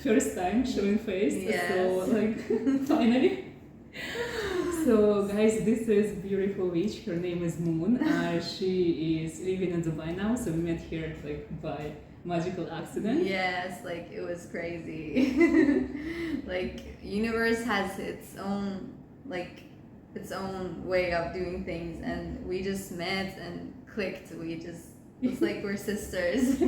first time showing face. Yes. So like finally. So guys, this is beautiful witch. Her name is Moon. She is living in Dubai now. So we met here like by magical accident. Yes, like it was crazy. Like universe has its own way of doing things, and we just met and clicked. It's like we're sisters.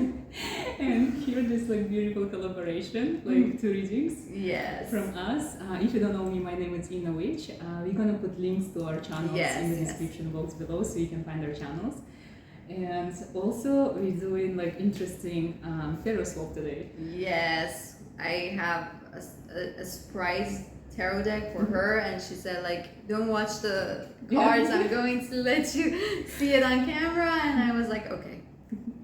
And here this like beautiful collaboration, like two readings. Yes. From us. If you don't know me, my name is Ina Witch. We're gonna put links to our channels in the description box below, so you can find our channels. And also we're doing like interesting tarot swap today. Yes, I have a surprise tarot deck for her, and she said like, don't watch the cards, I'm going to let you see it on camera. And I was like, okay,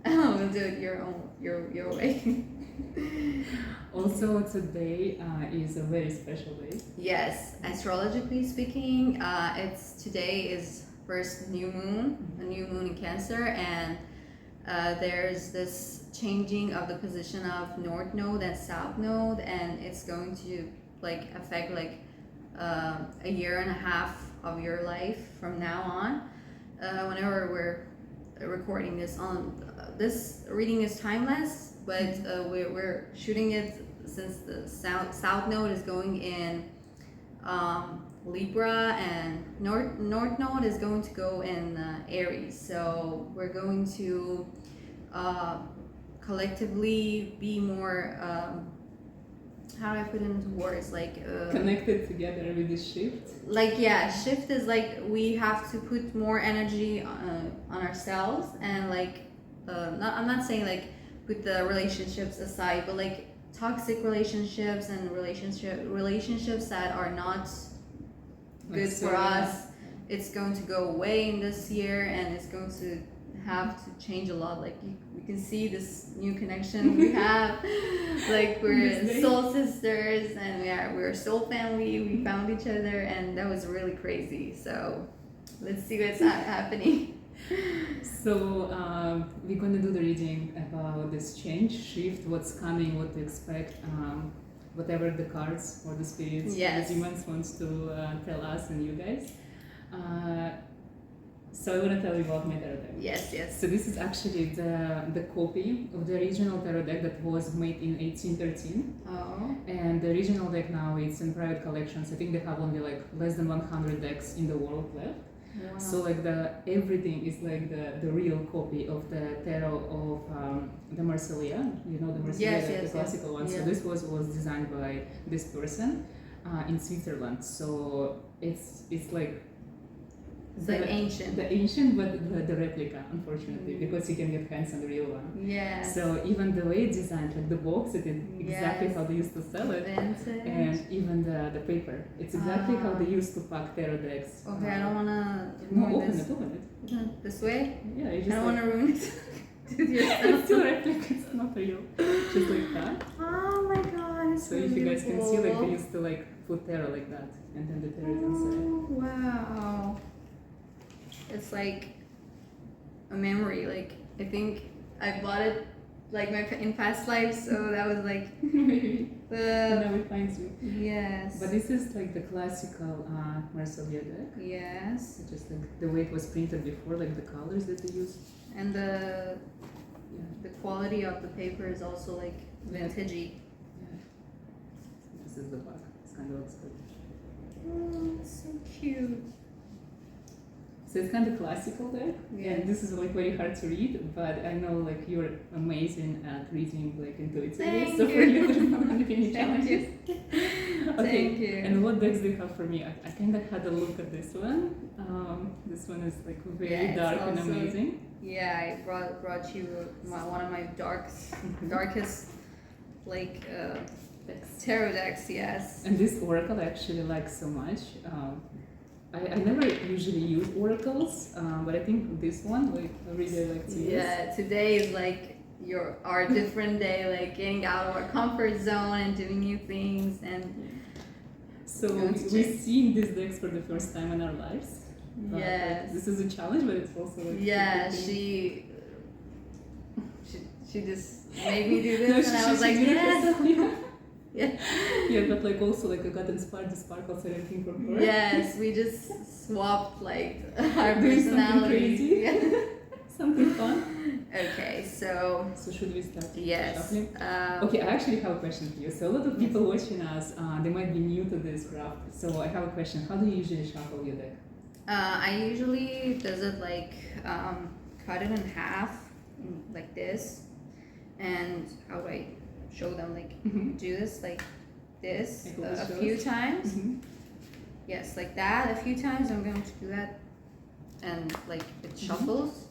we'll do it your way. Also today is a very special day. Yes, astrologically speaking, today is first new moon, a new moon in Cancer, and there's this changing of the position of North Node and South Node, and it's going to like affect like a year and a half of your life from now on. Whenever we're recording this this reading is timeless, but we're shooting it since the South Node is going in Libra, and North Node is going to go in Aries. So we're going to collectively be more how do I put it into words, like connected together with this shift. Like shift is like we have to put more energy on ourselves, and like I'm not saying like put the relationships aside, but like toxic relationships and relationships that are not good for us, it's going to go away in this year, and it's going to have to change a lot. Like we can see this new connection we have. Like we're soul sisters, and we're soul family. We found each other, and that was really crazy. So let's see what's happening. So we're going to do the reading about this change, shift, what's coming, what to expect, whatever the cards or the spirits, the demons wants to tell us and you guys. So I want to tell you about my tarot deck. Yes. So this is actually the copy of the original tarot deck that was made in 1813. Oh. And the original deck now it's in private collections. I think they have only like less than 100 decks in the world left. Wow. So like everything is like the real copy of the tarot of the Marsilia. You know the Marsilia, the classical one. So this was designed by this person in Switzerland. So it's like ancient. The ancient, but the replica, unfortunately, because you can get hands on the real one. Yes. So even the way it's designed, like the box, it is exactly how they used to sell it. Vintage. And even the paper, it's exactly how they used to pack tarot decks. Okay, I don't wanna. Open it. This way? Yeah, you just. I don't wanna ruin it. It's still replica, it's not real. Just like that. Oh my god, it's so if you guys can see, like they used to like put tarot like that, and then the tarot is inside. Wow. It's like a memory. Like I think I bought it like in past lives, so that was like maybe. And now it finds you. Yes. But this is like the classical Marsilia deck. Yes. It's just like the way it was printed before, like the colors that they used. And the quality of the paper is also like vintagey. Yeah. This is the back. It kind of looks good. Oh, it's so cute. So it's kind of classical there, and this is like very hard to read, but I know like you're amazing at reading like intuitively, so for you there's not going to be any challenges. Okay. Thank you. And what decks do you have for me? I kind of had a look at this one. This one is like very dark and amazing. Yeah, I brought you one of my darkest like tarot decks, yes. And this oracle I actually like so much. I never usually use oracles, but I think this one like I really like to use. Yeah, today is like our different day, like getting out of our comfort zone and doing new things. And so we've seen these decks for the first time in our lives. Yes. This is a challenge, but it's also like she just made me do this, and I was like, yes. Yeah. Yeah, but like also like I got inspired the sparkles and everything from her. Yes, we just swapped like our Doing something personalities. crazy. Yeah. Something fun. Okay, so So should we start yes. shuffling? Okay, I actually have a question for you. So a lot of people watching us, they might be new to this craft. So I have a question. How do you usually shuffle your deck? I usually does it like cut it in half, like this, and how do I show them like do this like this a few times. Yes, like that a few times. I'm going to do that, and like it shuffles.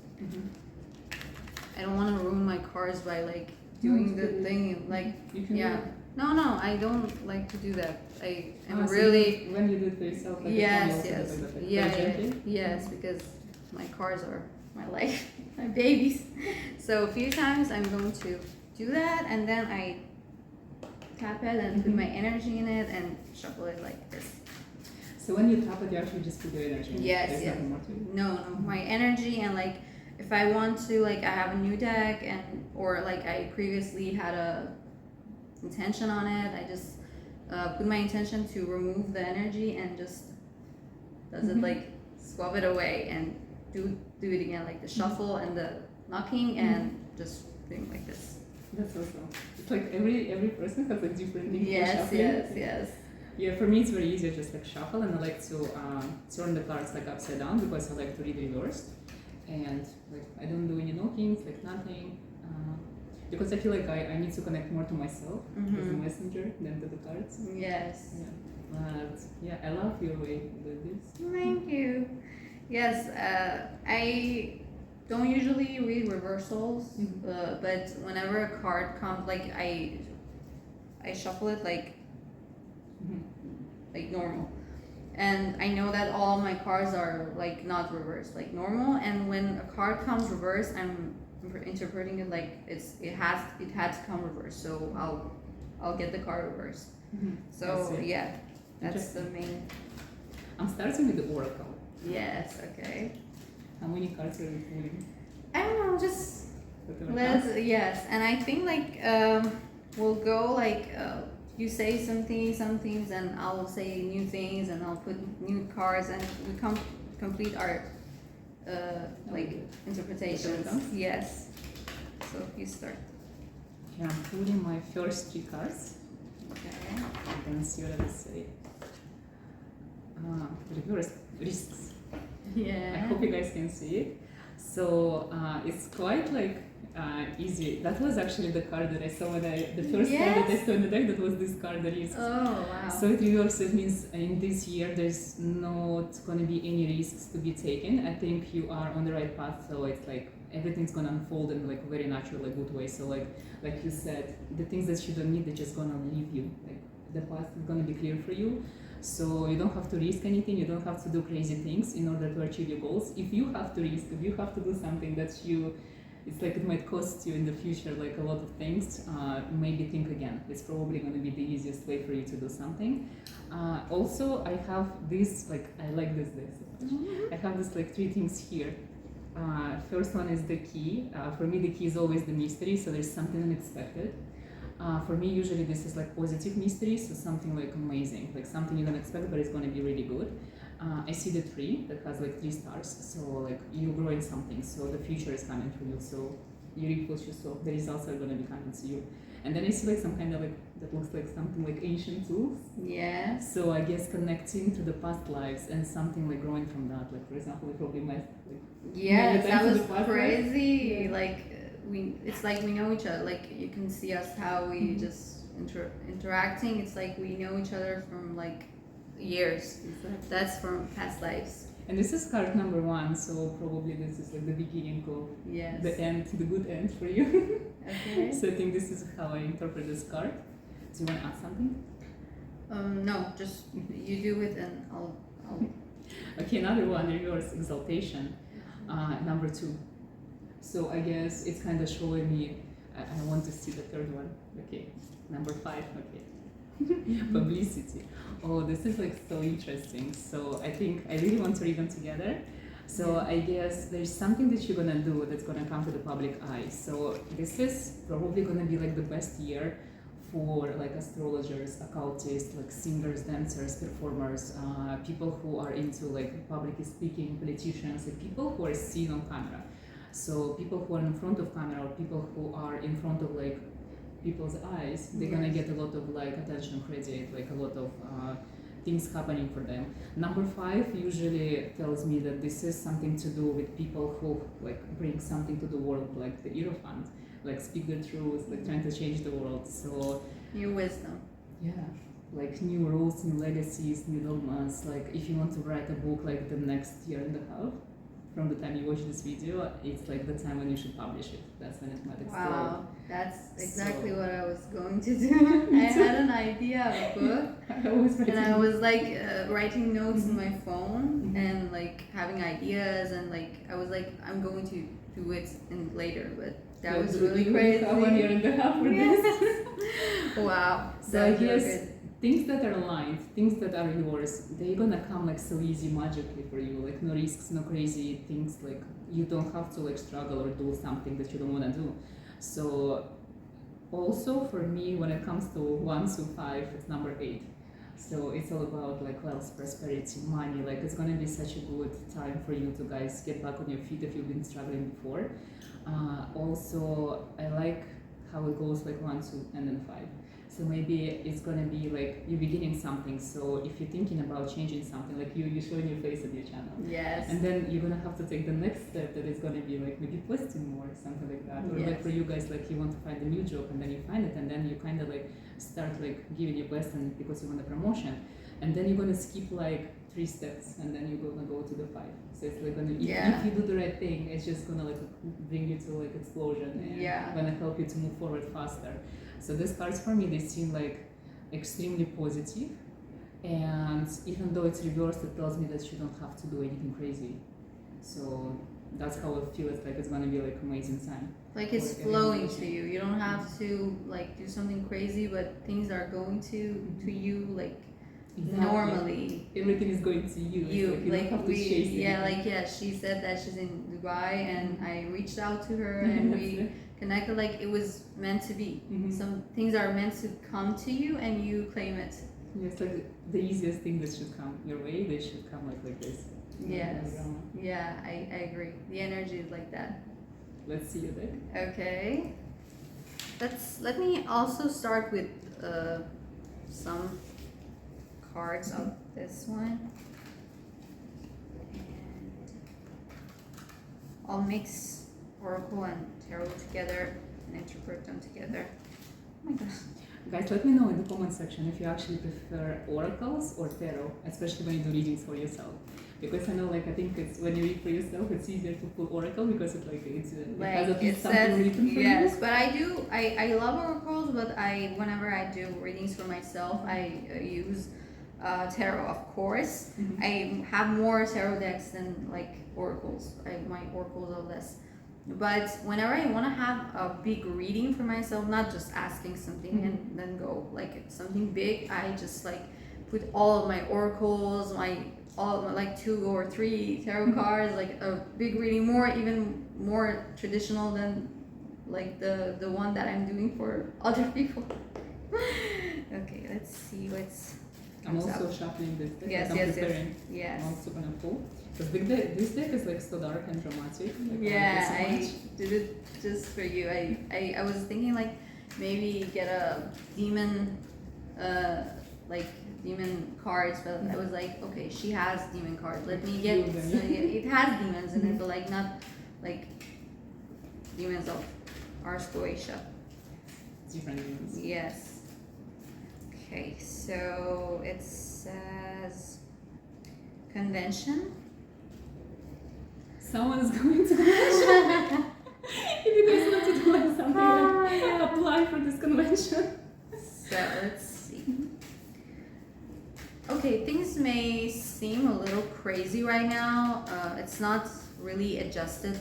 I don't want to ruin my cards by like doing the thing like yeah. No, I don't like to do that. I am really so when you do it for yourself. Like yes, like yes, because my cards are my life, my babies. So a few times I'm going to do that, and then I tap it and put my energy in it and shuffle it like this. So when you tap it, you actually just put your energy in it. Yes, There's yes. nothing more to it. No, my energy, and like if I want to, like I have a new deck and or like I previously had a intention on it, I just put my intention to remove the energy and just does it like swap it away and do it again, like the shuffle and the knocking and just doing like this. That's awesome. It's like every person has a different thing. Yes. Yeah, for me it's very easy, just like shuffle, and I like to turn the cards like upside down because I like to read reversed, and like I don't do any knockings, like nothing, because I feel like I need to connect more to myself as a messenger than to the cards. Yes. Yeah. But yeah, I love your way with this. Thank you. Yes, I don't usually read reversals, but whenever a card comes, like I shuffle it like normal, and I know that all my cards are like not reversed, like normal. And when a card comes reversed, I'm interpreting it like it had to come reversed, so I'll get the card reversed. So yeah, that's the main. I'm starting with the Oracle. Yes. Okay. How many cards are you pulling? I don't know, just yes, and I think like we'll go like you say some things, and I'll say new things, and I'll put new cards, and we complete our like interpretations. Yes. So you start. Yeah, I'm pulling my first 3 cards. Okay. You can see what I say. Reverse risks. Yeah. I hope you guys can see it. So it's quite like easy. That was actually the card that I saw when the first card that I saw in the deck. That was this card, the risks. Oh wow. So it reverses means in this year there's not going to be any risks to be taken. I think you are on the right path. So it's like everything's gonna unfold in like very natural, like good way. So like you said, the things that you don't need, they're just gonna leave you. Like the path is gonna be clear for you. So you don't have to risk anything. You don't have to do crazy things in order to achieve your goals. If you have to risk, if you have to do something that it's like it might cost you in the future like a lot of things, maybe think again. It's probably going to be the easiest way for you to do something. Also, I have this, like I like this I have this like 3 things here. First one is the key. For me the key is always the mystery, so there's something unexpected. For me usually this is like positive mystery, so something like amazing, like something you don't expect but it's going to be really good. I see the tree that has like 3 stars, so like you grow in something, so the future is coming for you, so you reap what you sow, the results are going to be coming to you. And then I see like some kind of like, that looks like something like ancient tools. Yeah. So I guess connecting to the past lives and something like growing from that, like for example, we probably met like yes, that was crazy. Yeah. Like it's like we know each other, like you can see us how we just interacting. It's like we know each other from like years. Exactly. That's from past lives. And this is card number 1, so probably this is like the beginning of the end, the good end for you. Okay. So I think this is how I interpret this card. Do you want to add something? No, just you do it and I'll Okay, another one, reverse exaltation, number 2. So I guess it's kind of showing me, I want to see the third one. Okay, number 5, okay. Publicity. Oh, this is like so interesting. So I think I really want to read them together. So I guess there's something that you're gonna do that's gonna come to the public eye. So this is probably gonna be like the best year for like astrologers, occultists, like singers, dancers, performers, people who are into like public speaking, politicians, and people who are seen on camera. So people who are in front of camera, or people who are in front of like people's eyes, they're gonna get a lot of like attention, credit, like a lot of things happening for them. Number 5 usually tells me that this is something to do with people who like bring something to the world, like the Hierophant, like speak the truth, like trying to change the world. So new wisdom. Yeah, like new rules, new legacies, new dogmas. Like if you want to write a book like the next year and a half, from the time you watch this video, it's like the time when you should publish it. That's when it might explode. Wow, that's exactly what I was going to do. I had an idea of a book, and I was like writing notes in my phone and like having ideas, and like I was like, I'm going to do it in later, but that was really crazy. 1 year and a half for this. Wow. So I guess things that are aligned, things that are yours, they're gonna come like so easy magically for you. Like no risks, no crazy things. Like you don't have to like struggle or do something that you don't wanna do. So also for me, when it comes to 1 to 5, it's number 8. So it's all about like wealth, prosperity, money. Like it's gonna be such a good time for you to guys get back on your feet if you've been struggling before. Also, I like how it goes like 1, 2, and then 5. So maybe it's gonna be like you're beginning something. So if you're thinking about changing something, like you're showing your face on your channel. Yes. And then you're gonna have to take the next step that is gonna be like maybe posting more, something like that. Or like for you guys, like you want to find a new job and then you find it, and then you kind of like start like giving your best on it because you want a promotion. And then you're gonna skip like 3 steps, and then you're gonna go to the 5. So it's like gonna, if you do the right thing, it's just gonna like bring you to like explosion and gonna help you to move forward faster. So these cards for me, they seem like extremely positive, and even though it's reversed, it tells me that you don't have to do anything crazy. So that's how I feel. It's like it's gonna be like amazing time. Like it's flowing to you. You don't have to like do something crazy, but things are going to you like normally. Everything is going to you. You like don't have to chase it. She said that she's in Dubai, and I reached out to her and we connected. Like it was meant to be. Some things are meant to come to you and you claim it. Yes, like the easiest thing that should come your way, they should come like this. Yes. Yeah, I agree. The energy is like that. Let's see your deck. Okay. Let me also start with some cards of this one. And I'll mix Oracle and Tarot together and interpret them together. Oh my gosh. Guys, let me know in the comment section if you actually prefer oracles or tarot, especially when you do readings for yourself. Because I know, like, I think it's when you read for yourself, it's easier to pull oracle because it has at least something written for you. Yes, but I love oracles, but whenever I do readings for myself, I use tarot, of course. I have more tarot decks than like oracles. My oracles are less. But whenever I want to have a big reading for myself, not just asking something and then go, like something big, I just like put all of my oracles, like 2 or 3 tarot cards, like a big reading, even more traditional than like the one that I'm doing for other people. Okay, let's see what's. I'm also shuffling this deck. Yes, I'm yes, preparing. yes. I'm also gonna pull. Because this deck is like so dark and dramatic. Like, I did it just for you. I was thinking like maybe get a demon, demon cards, but I was like, okay, she has demon cards. Let me get. So it has demons in it, but like not like demons of Ars Goetia. Different demons. Yes. Okay, so it says convention. Someone is going to convention. If you guys want to do like something, apply for this convention. So let's see. Okay, things may seem a little crazy right now. It's not really adjusted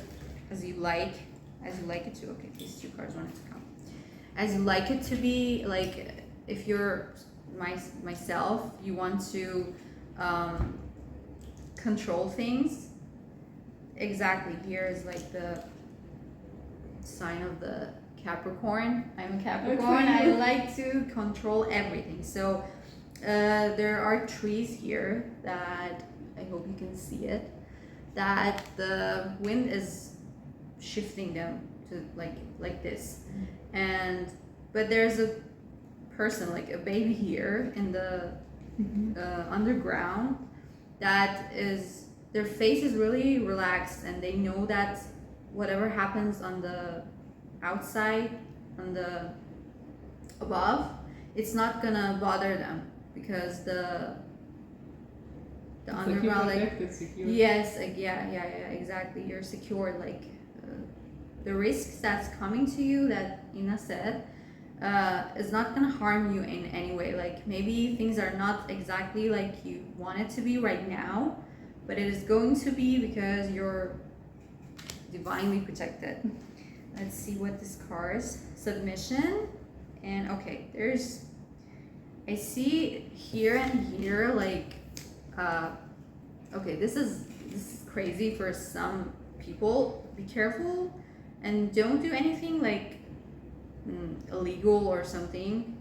as you like it to. Okay, these 2 cards wanted to come. As you like it to be, like if you're myself, you want to control things. Exactly, here is like the sign of the Capricorn. I'm a Capricorn. I like to control everything. So there are trees here that I hope you can see it. That the wind is shifting them to like this, and but there's a person, like a baby here in the underground, that is, their face is really relaxed, and they know that whatever happens on the outside, on the above, it's not gonna bother them, because the It's underground, like, like, protected, secure. yes, like, yeah, exactly, you're secured. Like the risks that's coming to you, that Ina said, is not gonna harm you in any way. Like maybe things are not exactly like you want it to be right now, but it is going to be, because you're divinely protected. Let's see what this card is. Submission. And okay, there's, I see here and here, like okay, this is crazy for some people. Be careful and don't do anything like illegal or something,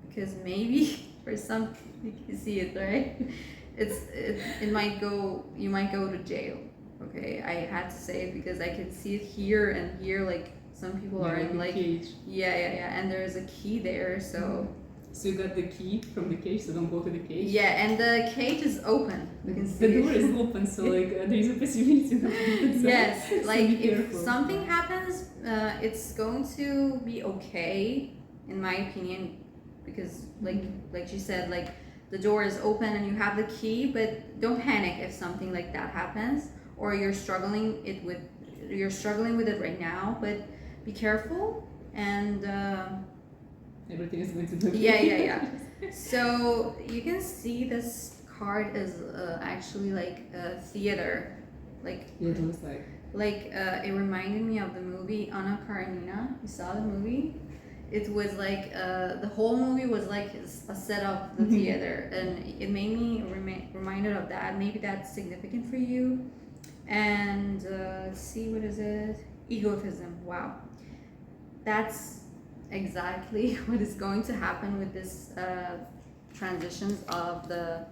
because maybe for some, you can see it, right? It might go, you might go to jail. Okay, I had to say it because I can see it here and here, like some people are in like cage. Yeah, and there's a key there, so So you got the key from the cage, so don't go to the cage. yeah, and the cage is open. You can see the door is open, so like there is a possibility that yes, so like be if careful. something happens, it's going to be okay, in my opinion, because like you said, like the door is open and you have the key, but don't panic if something like that happens, or you're struggling with it right now. But be careful, and everything is going to be okay. yeah. So you can see this card is actually like a theater, like Yeah, it looks like it reminded me of the movie Anna Karenina. You saw the movie? It was like the whole movie was like a set of the theater, and it made me reminded of that. Maybe that's significant for you. And let's see, what is it? Egotism. Wow, that's exactly what is going to happen with this transitions of the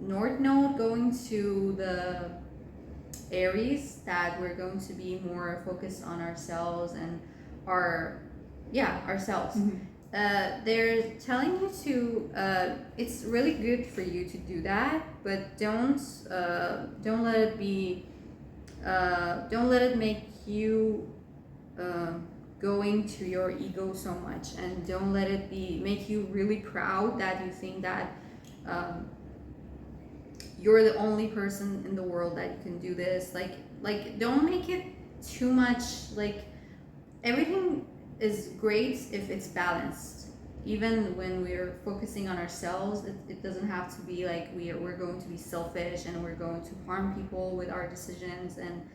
North Node going to the Aries, that we're going to be more focused on ourselves and ourselves. They're telling you to it's really good for you to do that, but don't let it be don't let it make you go into your ego so much, and don't let it make you really proud that you think that you're the only person in the world that you can do this. Like don't make it too much. Like everything is great if it's balanced. Even when we're focusing on ourselves, it doesn't have to be like we're going to be selfish and we're going to harm people with our decisions. And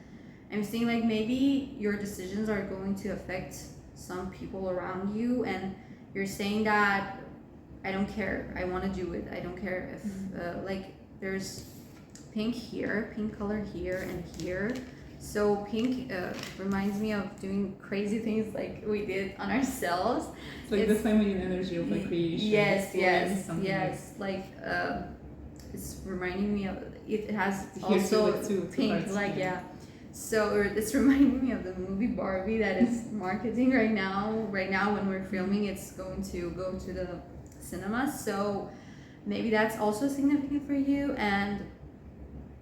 I'm saying, like, maybe your decisions are going to affect some people around you, and you're saying that I don't care, I want to do it, I don't care if like there's pink here, pink color here and here. So pink reminds me of doing crazy things like we did on ourselves. it's like the feminine energy of like creation. Yes. Like it's reminding me of it has also pink, like So it's reminding me of the movie Barbie that is marketing right now. Right now, when we're filming, it's going to go to the cinema. So maybe that's also significant for you. And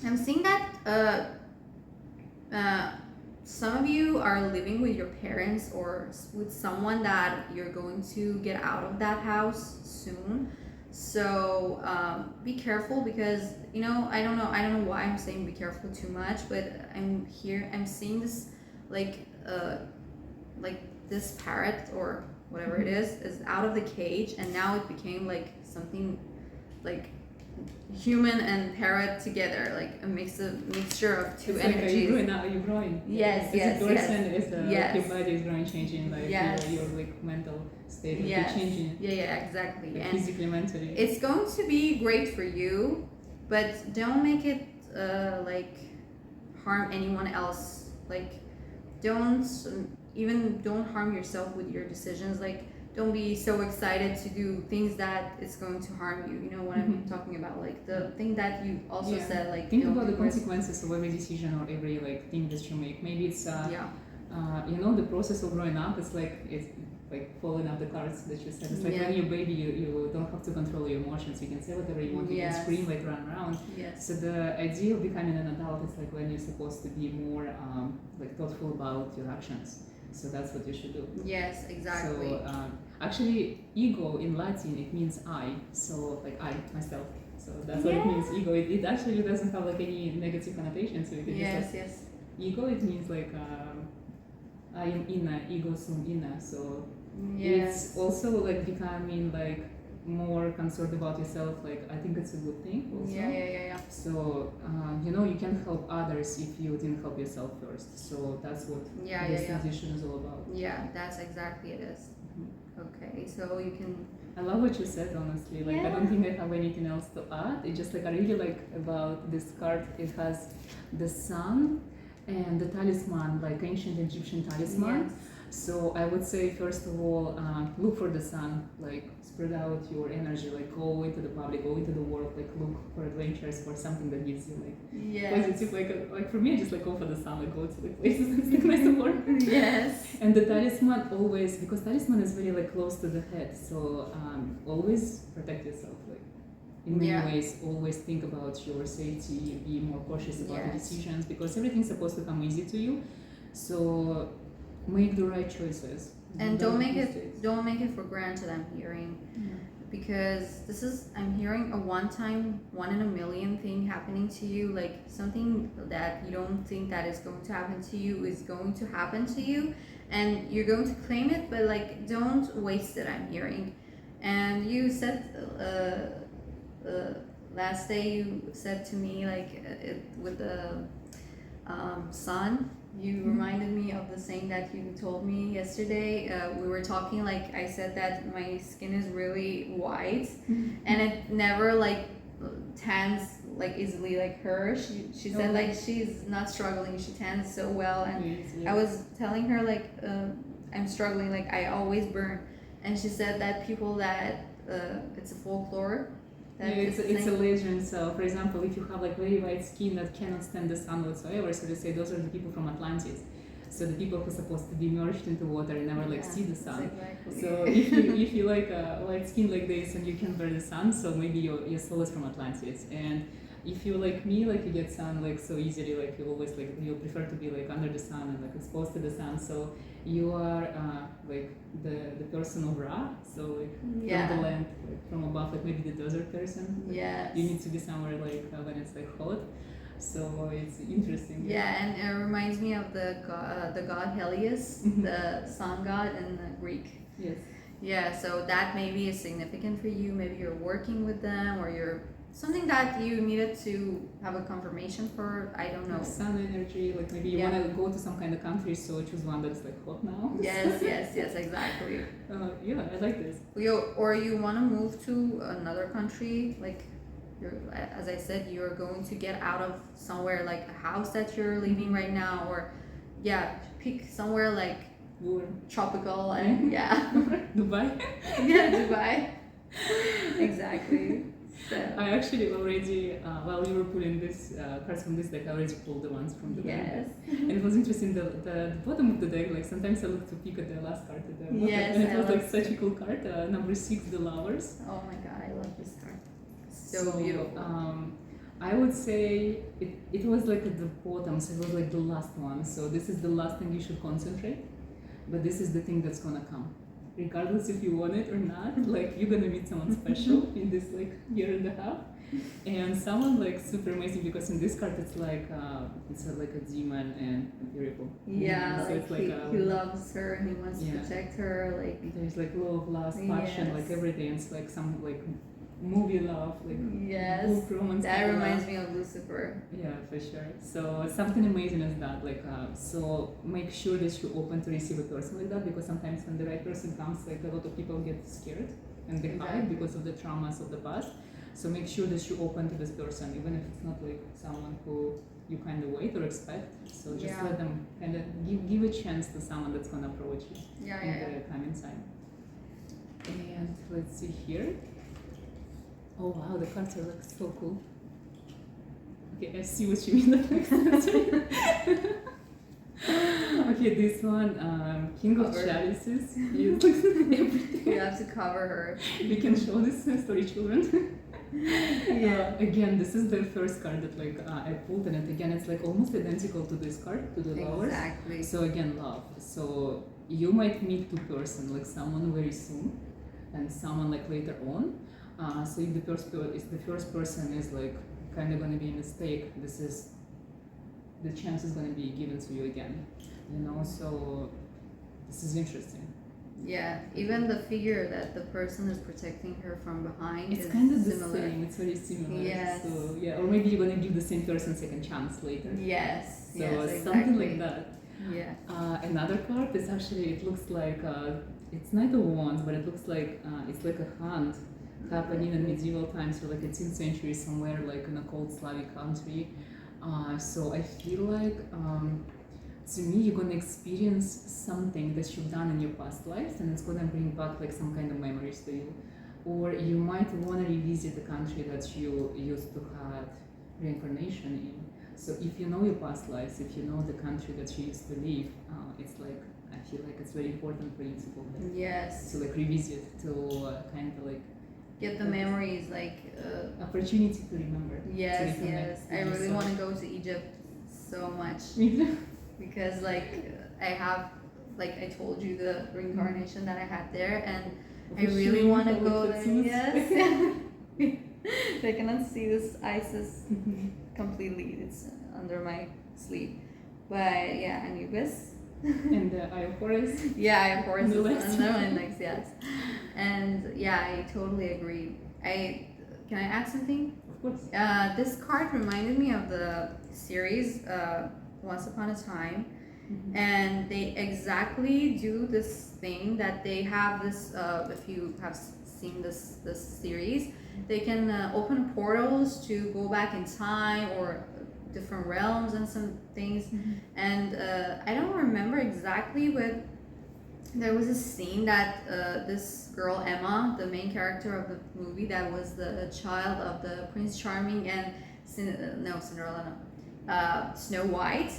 I'm seeing that some of you are living with your parents or with someone that you're going to get out of that house soon. So be careful, because I don't know why I'm saying be careful too much, but I'm seeing this like this parrot or whatever it is out of the cage, and now it became like something like human and parrot together, like a mixture of two energies. Like you're growing. Yes. Your body is growing, changing, like your like mental state is changing. Exactly. Like and physically, mentally. It's going to be great for you, but don't make it like harm anyone else Like, don't don't harm yourself with your decisions. Like, don't be so excited to do things that it's going to harm you. You know what I'm talking about? Like the thing that you also said. Like, think about the consequences of every decision or every like thing that you make. Maybe it's you know, the process of growing up. It's like following up the cards that you said. It's like when you're a baby, you don't have to control your emotions. You can say whatever you want. You can scream, like run around. Yes. So the idea of becoming an adult is like when you're supposed to be more like thoughtful about your actions. So that's what you should do. Yes, exactly. So actually, ego in Latin, it means I. So like I, myself. So that's what it means, ego. It actually doesn't have like any negative connotation. So you can just like, ego, it means like I am inna, ego sum inna. So it's also like becoming like more concerned about yourself. Like I think it's a good thing also. Yeah. So you know, you can help others if you didn't help yourself first. So that's what this transition is all about. Yeah, that's exactly it is. Okay, so you can. I love what you said, honestly. Like I don't think I have anything else to add. It's just like I really like about this card. It has the sun and the talisman, like ancient Egyptian talisman. Yes. So I would say, first of all, look for the sun, like spread out your energy, like go into the public, go into the world, like look for adventures, for something that gives you like positive, like for me, I just like go for the sun, like go to the places and stick nice to work. Yes. And the talisman always, because talisman is very like close to the head, so always protect yourself, like in many ways, always think about your safety, be more cautious about the decisions, because everything's supposed to come easy to you. So make the right choices and don't make it for granted. I'm hearing because this is, I'm hearing a one-time, one in a million thing happening to you, like something that you don't think that is going to happen to you is going to happen to you, and you're going to claim it, but like don't waste it. I'm hearing. And you said last day you said to me like with the sun, you reminded me of the saying that you told me yesterday. We were talking, like I said that my skin is really white and it never like tans like easily like her. She said like she's not struggling, she tans so well, and I was telling her like I'm struggling, like I always burn, and she said that people that it's a folklore. It's a legend. So, for example, if you have like very white skin that cannot stand the sun whatsoever, so they say those are the people from Atlantis. So the people who are supposed to be immersed into water and never like see the sun. Exactly. So if you like white skin like this and you can bear the sun, so maybe your soul is from Atlantis. And if you like me, like you get sun like so easily, like you always like you prefer to be like under the sun and like exposed to the sun. So you are like the person of Ra, so like from the land, like from above, like maybe the desert person. Like, you need to be somewhere like when it's like hot. So it's interesting. Yeah, and it reminds me of the god Helios, the sun god in Greek. Yes. Yeah, so that maybe is significant for you. Maybe you're working with them, or you're something that you needed to have a confirmation for. I don't know. Like sun energy, like maybe you want to go to some kind of country, so choose one that's like hot now. Yes, exactly. Yeah, I like this. Or you want to move to another country, like as I said, you're going to get out of somewhere like a house that you're living right now, or pick somewhere like tropical and Dubai. Dubai. Exactly. So. I actually already, while you were pulling this cards from this deck, I already pulled the ones from the deck. And it was interesting, the bottom of the deck, like sometimes I look to pick at the last card at the bottom, and it was like such a cool card, number 6, the Lovers. Oh my god, I love this card. So beautiful. I would say it was like at the bottom, so it was like the last one. So this is the last thing you should concentrate, but this is the thing that's gonna come. Regardless if you want it or not, like you're gonna meet someone special in this like year and a half, and someone like super amazing, because in this card it's like a demon and a beautiful. Yeah, so like, he loves her, he wants to protect her, like there's like love, lust, passion, like everything. It's like some like movie love, like book romance. That reminds me of Lucifer. Yeah, for sure. So something amazing is that, like, so make sure that you're open to receive a person like that, because sometimes when the right person comes, like a lot of people get scared and they hide because of the traumas of the past. So make sure that you open to this person, even if it's not like someone who you kind of wait or expect. So just let them kind of give a chance to someone that's gonna approach you in the coming sign. And let's see here. Oh wow, the cards are like so cool. Okay, I see what you mean. Okay, this one, King of Chalices. You have to cover her. We can show this for your children. Again, this is the first card that I pulled, and again it's like almost identical to this card, to the Lovers. Exactly. So again, love. So you might meet two person, like someone very soon, and someone like later on. So if the first person is like kind of gonna be a mistake, the chance is gonna be given to you again. So this is interesting. Yeah, even the figure that the person is protecting her from behind it's is kind of similar. The same. It's very similar. Yes. So or maybe you're gonna give the same person second chance later. Yes. So exactly. something like that. Yeah. Another card is actually, it looks like it's Knight of Wands, but it looks like it's like a hunt happening in medieval times, or like 18th century somewhere, like in a cold Slavic country. So I feel like to me, you're gonna experience something that you've done in your past lives, and it's gonna bring back like some kind of memories to you. Or you might wanna revisit the country that you used to have reincarnation in. So if you know your past lives, if you know the country that you used to live, it's like, I feel like it's very important for you to go there. Yes. To like revisit, to kind of like get the memories, like opportunity to remember. Yes, yes. I really want to go to Egypt so much. Me too. Because I have, like I told you, the reincarnation that I had there, and I really want to go there. Yes. I cannot see this Isis completely. It's under my sleeve. But yeah, Anubis. And the Eye of Horus. Yeah, Eye of Horus is under my next, yes. And yeah, I totally agree. Can I add something? Of course. This card reminded me of the series Once Upon a Time, and they exactly do this thing that they have this. If you have seen this series, they can open portals to go back in time or different realms and some things. And I don't remember exactly, but there was a scene that this girl Emma, the main character of the movie, that was the child of the Prince Charming and Snow White.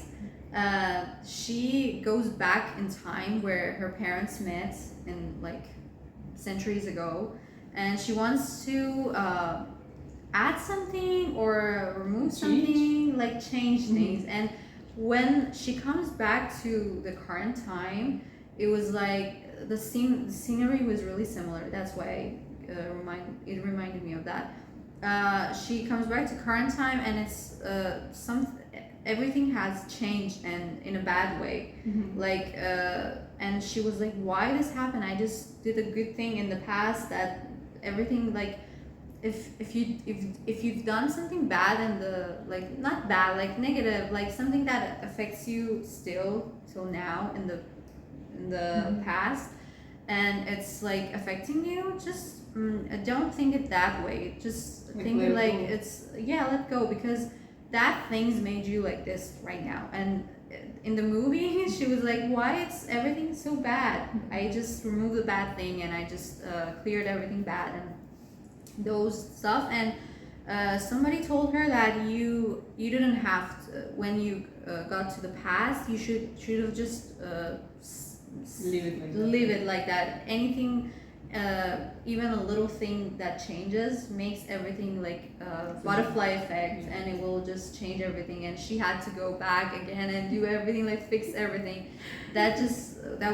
She goes back in time where her parents met in like centuries ago, and she wants to add something or remove something, like change things. And when she comes back to the current time, it was like the scenery was really similar. That's why it reminded me of that. She comes back to current time, and it's everything has changed, and in a bad way. Like and she was like, why this happened? I just did a good thing in the past, that everything, like if you've done something bad in the, like not bad, like negative, like something that affects you still till now in the past, and it's like affecting you, just don't think it that way. Just think it like it's let go, because that thing's made you like this right now. And in the movie she was like, why it's everything so bad? I just removed the bad thing, and I just cleared everything bad and those stuff. And somebody told her that you didn't have to, when you got to the past, you should have just leave it like that. Anything, even a little thing that changes makes everything like butterfly effect, and it will just change everything. And she had to go back again and do everything, like fix everything. That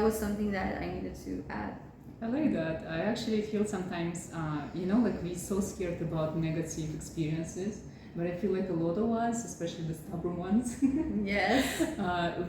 was something that I needed to add. I like that. I actually feel sometimes, like we're so scared about negative experiences, but I feel like a lot of us, especially the stubborn ones, yes,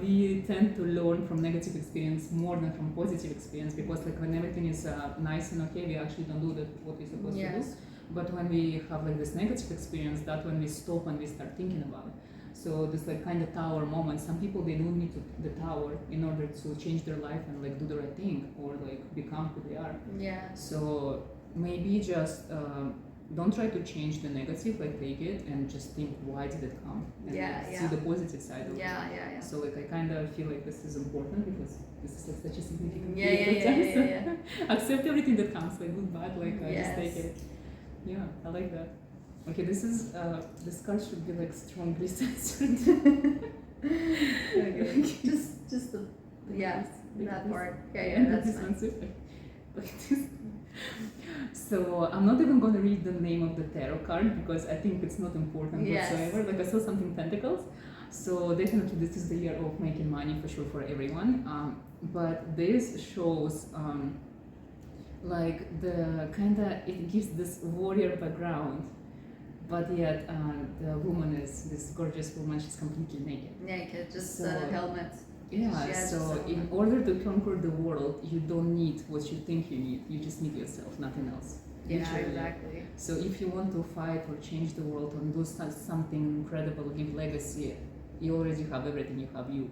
we tend to learn from negative experience more than from positive experience, because like when everything is nice and okay, we actually don't do what we're supposed to do. But when we have like this negative experience, that's when we stop and we start thinking about it. So this like kind of tower moment. Some people, they don't need the tower in order to change their life and like do the right thing or like become who they are. Yeah. So maybe just don't try to change the negative, like take it and just think why did it come, and see the positive side of it. So like I kind of feel like this is important because this is like such a significant accept everything that comes, like good, bad, like just take it. Yeah, I like that. Okay, this is this card should be like strongly censored. Okay. just the that part. That's this one's like this. So I'm not even gonna read the name of the tarot card because I think it's not important whatsoever. Like I saw something pentacles, so definitely this is the year of making money for sure for everyone. But this shows like the it gives this warrior background, but yet the woman is this gorgeous woman. She's completely naked. Just helmet. Yeah, so in order to conquer the world, you don't need what you think you need. You just need yourself, nothing else. Yeah, exactly. So if you want to fight or change the world or do something incredible, leave legacy, you already have everything. You have you.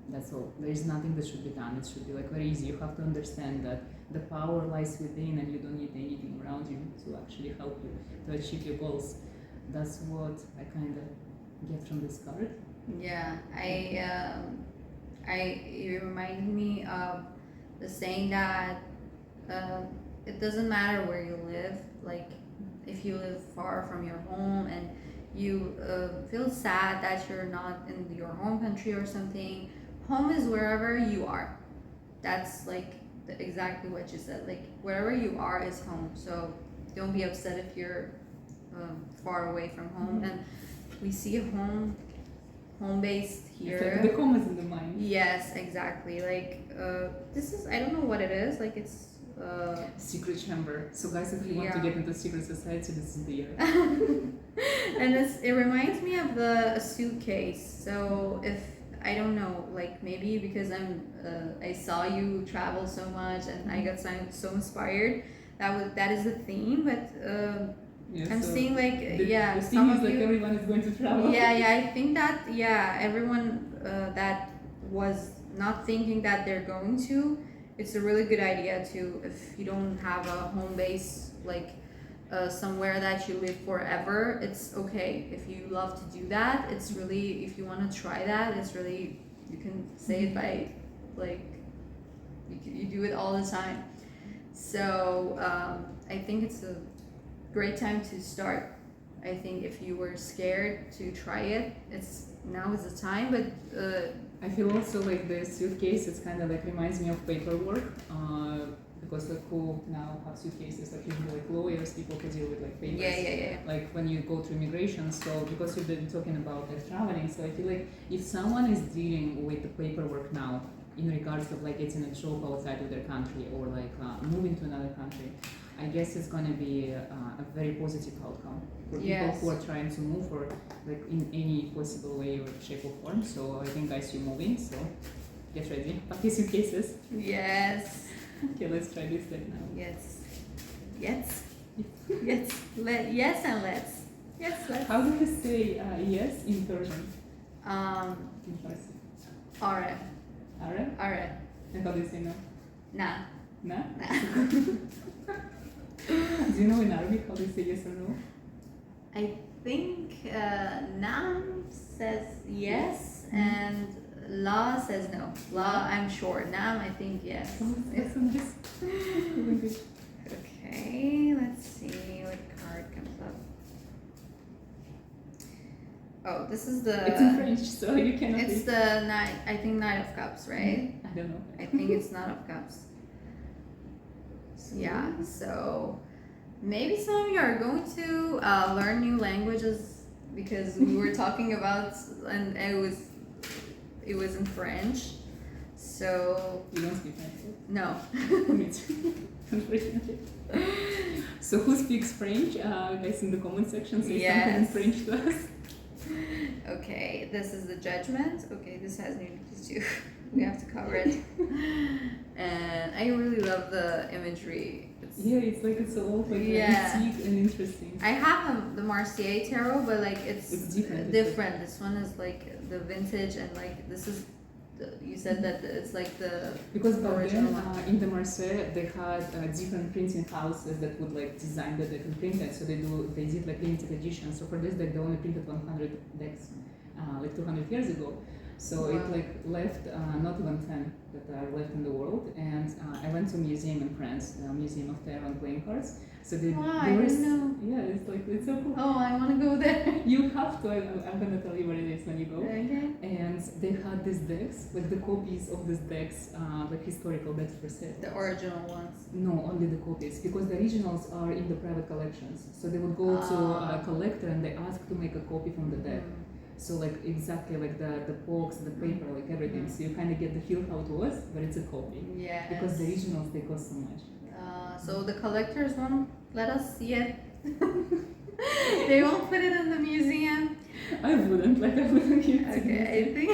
That's all. There is nothing that should be done. It should be like very easy. You have to understand that the power lies within, and you don't need anything around you to actually help you to achieve your goals. That's what I kind of get from this card. Yeah, it reminded me of the saying that it doesn't matter where you live. Like if you live far from your home and you feel sad that you're not in your home country or something, home is wherever you are. That's like exactly what you said. Like wherever you are is home. So don't be upset if you're far away from home. And we see a home-based here. The home is in the mind. Yes, exactly. Like this is, I don't know what it is. Like it's secret chamber. So guys, if you want to get into secret society, this is the year. And it reminds me of a suitcase. So if I don't know, like maybe because I saw you travel so much and I got so inspired. That is the theme, but. I'm so seeing like the theme is like everyone is going to travel. I think that everyone that was not thinking that they're going to, it's a really good idea to, if you don't have a home base like somewhere that you live forever, it's okay. If you love to do that, it's really, if you want to try that, it's really, you can say it by like you do it all the time. So I think it's a great time to start. I think if you were scared to try it, now is the time. But I feel also like the suitcase, it's kind of like reminds me of paperwork because like who now have suitcases, like usually like lawyers, people who deal with like papers. Like when you go to immigration. So because we've been talking about like traveling, so I feel like if someone is dealing with the paperwork now in regards of like getting a job outside of their country or like moving to another country, I guess it's going to be a very positive outcome for people who are trying to move or like in any possible way or shape or form. So I think guys, you're moving, so get ready. Pack your suitcases. Yes. Okay, let's try this right now. Yes. Yes. Yes and let's. Yes, let's. How do you say yes in Persian? In Farsi. Are. Are? And how do you say no? Nah. Nah? Do you know in Arabic how they say yes or no? I think Naam says yes and La says no. La, I'm sure. Naam, I think yes. Okay, let's see what card comes up. Oh, this is the. It's in French, so you cannot. It's the Knight. I think Knight of Cups, right? I don't know. I think it's Knight of Cups. Yeah, so maybe some of you are going to learn new languages because we were talking about, and it was in French. So you don't speak French? No. Me too, unfortunately. So who speaks French? Guys in the comment section, say something in French to us. Okay, this is the Judgment. Okay, this has nudity too. We have to cover it. And I really love the imagery. It's all like antique and interesting. I have the Marseille tarot, but like it's different. This one is like the vintage, and like this is you said that it's like the because back original then one. in the Marseille they had different printing houses that would like design that they can print it, so they did like limited edition. So for this deck they only printed 100 decks like 200 years ago. So Wow. it like left not even 10 that are left in the world. And I went to a museum in France, the Museum of Tarot and Playing Cards. So Wow, I didn't know. yeah, it's like it's so cool. Oh, I want to go there. You have to. I'm gonna tell you where it is when you go. Okay. And they had these decks, like the copies of these decks, like historical decks per se. The original ones. No, only the copies, because the originals are in the private collections. So they would go to a collector and they ask to make a copy from the deck. So like exactly like the box, the paper, like everything. So you kind of get the feel how it was, but it's a copy. Yeah. Because the originals they cost so much. So the collectors won't let us see it. They won't put it in the museum. I wouldn't give it to Okay, I think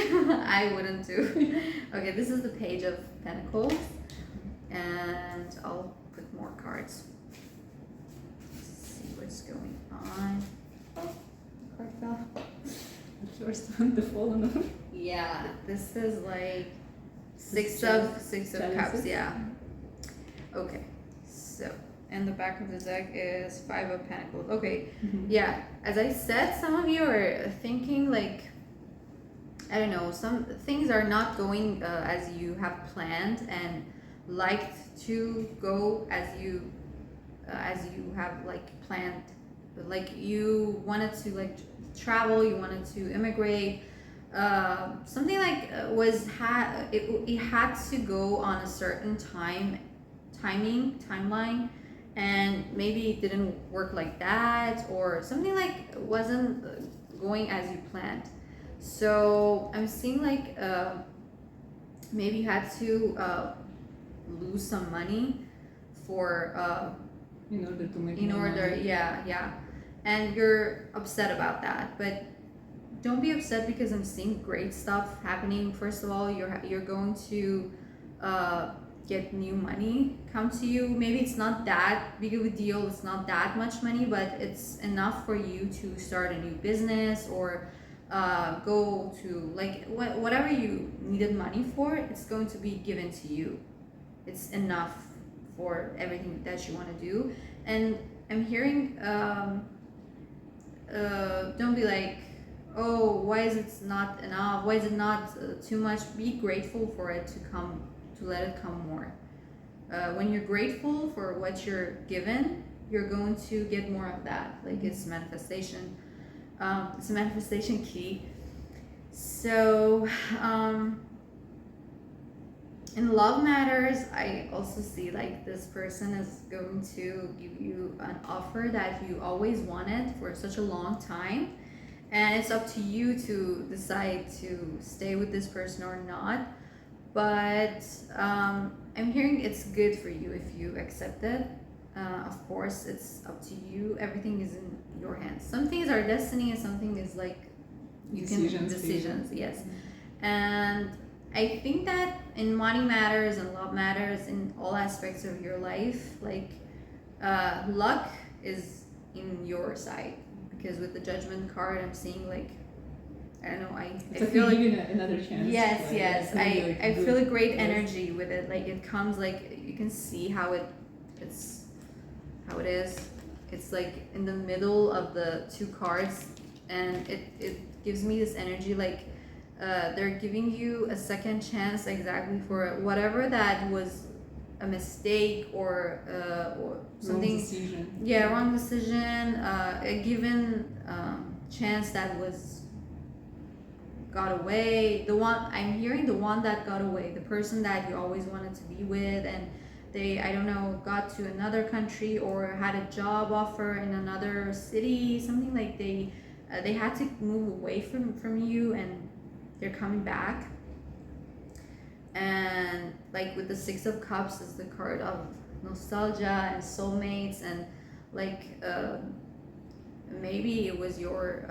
I wouldn't too. Okay, this is the page of Pentacles, and I'll put more cards. Let's see what's going on. Oh, card fell. The first one, the fallen one. Yeah, this is like six of cups. Yeah. Okay, so and the back of the deck is 5 of Pentacles. Okay, yeah. As I said, some of you are thinking like, I don't know, some things are not going as you have planned and liked to go as you have like planned. Like you wanted to like travel, you wanted to immigrate. Something like it had to go on a certain timeline, and maybe it didn't work like that, or something like wasn't going as you planned. So I'm seeing like maybe you had to lose some money for in order to make money. Yeah, and you're upset about that, but don't be upset because I'm seeing great stuff happening. First of all, you're going to get new money come to you. Maybe it's not that big of a deal, it's not that much money, but it's enough for you to start a new business or go to like whatever you needed money for. It's going to be given to you. It's enough for everything that you want to do. And I'm hearing don't be like, oh, why is it not enough? Why is it not too much? Be grateful for it to come, to let it come more. When you're grateful for what you're given, you're going to get more of that. Like it's manifestation. It's a manifestation key. So in love matters, I also see like this person is going to give you an offer that you always wanted for such a long time. And it's up to you to decide to stay with this person or not. But I'm hearing it's good for you if you accept it. Of course, it's up to you. Everything is in your hands. Some things are destiny and something is like decisions, yes. And I think that in money matters and love matters in all aspects of your life. Like luck is in your side. Because with the Judgment card, I'm seeing like, I don't know, I feel like another chance. Yes, like, yes. I feel a great energy with it. Like it comes like you can see how it is. It's like in the middle of the two cards, and it gives me this energy like they're giving you a second chance exactly for whatever that was a mistake or something. Wrong decision. Yeah, wrong decision. A given chance that was got away. The one I'm hearing, the one that got away, the person that you always wanted to be with, and they, I don't know, got to another country or had a job offer in another city. Something like they had to move away from you, and they're coming back. And like with the 6 of Cups is the card of nostalgia and soulmates, and like maybe it was your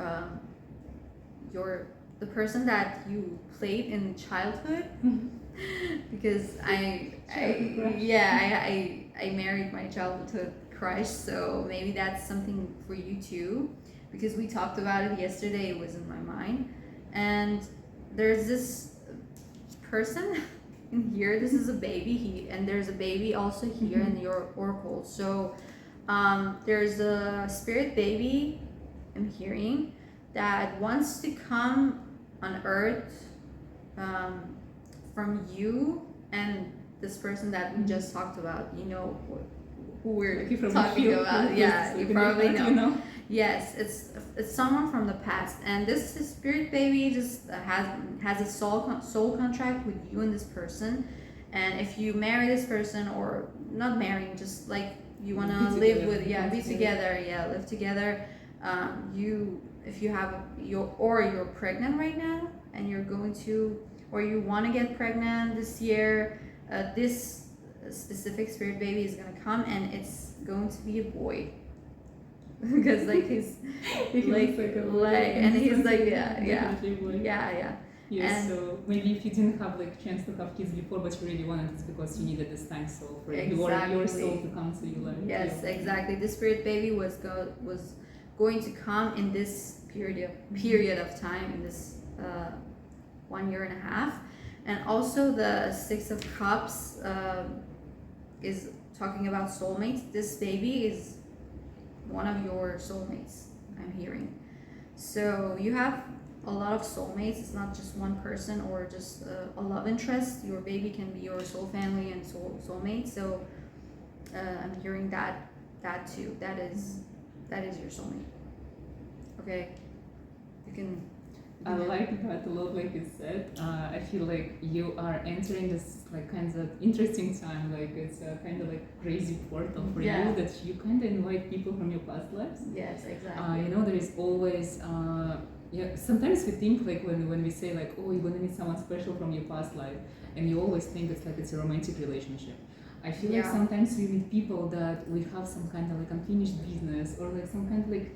the person that you played in childhood. Because I married my childhood crush, so maybe that's something for you too, because we talked about it yesterday. It was in my mind, and there's this person in here, this is a baby, and there's a baby also here in your oracle. So there's a spirit baby I'm hearing that wants to come on earth from you and this person that we just talked about. You know who we're talking about. Yeah, you probably know. Yes, it's someone from the past, and this spirit baby just has a soul contract with you and this person. And if you marry this person, or not marrying, just like you want to live with, be together, live together. If you have you're pregnant right now, and you're going to, or you want to get pregnant this year, this specific spirit baby is gonna come, and it's going to be a boy. Because like he's and he's like yeah. Yes, so maybe if you didn't have like chance to have kids before, but you really wanted, it's because you needed this time soul for your soul to come to you. Like, yes, exactly. This spirit baby was going to come in this period of time, in this 1.5 years. And also the Six of Cups is talking about soulmates. This baby is one of your soulmates, I'm hearing. So you have a lot of soulmates. It's not just one person or just a love interest. Your baby can be your soul family and soulmate. So I'm hearing that too. That is your soulmate. Okay, you can. I like that a lot, like you said. I feel like you are entering this like kind of interesting time. Like it's a kind of like crazy portal for you, that you kind of invite people from your past lives. Yes, exactly. There is always sometimes we think like when we say like, oh, you're gonna meet someone special from your past life, and you always think it's a romantic relationship. I feel like sometimes we meet people that we have some kind of like unfinished business, or like some kind of like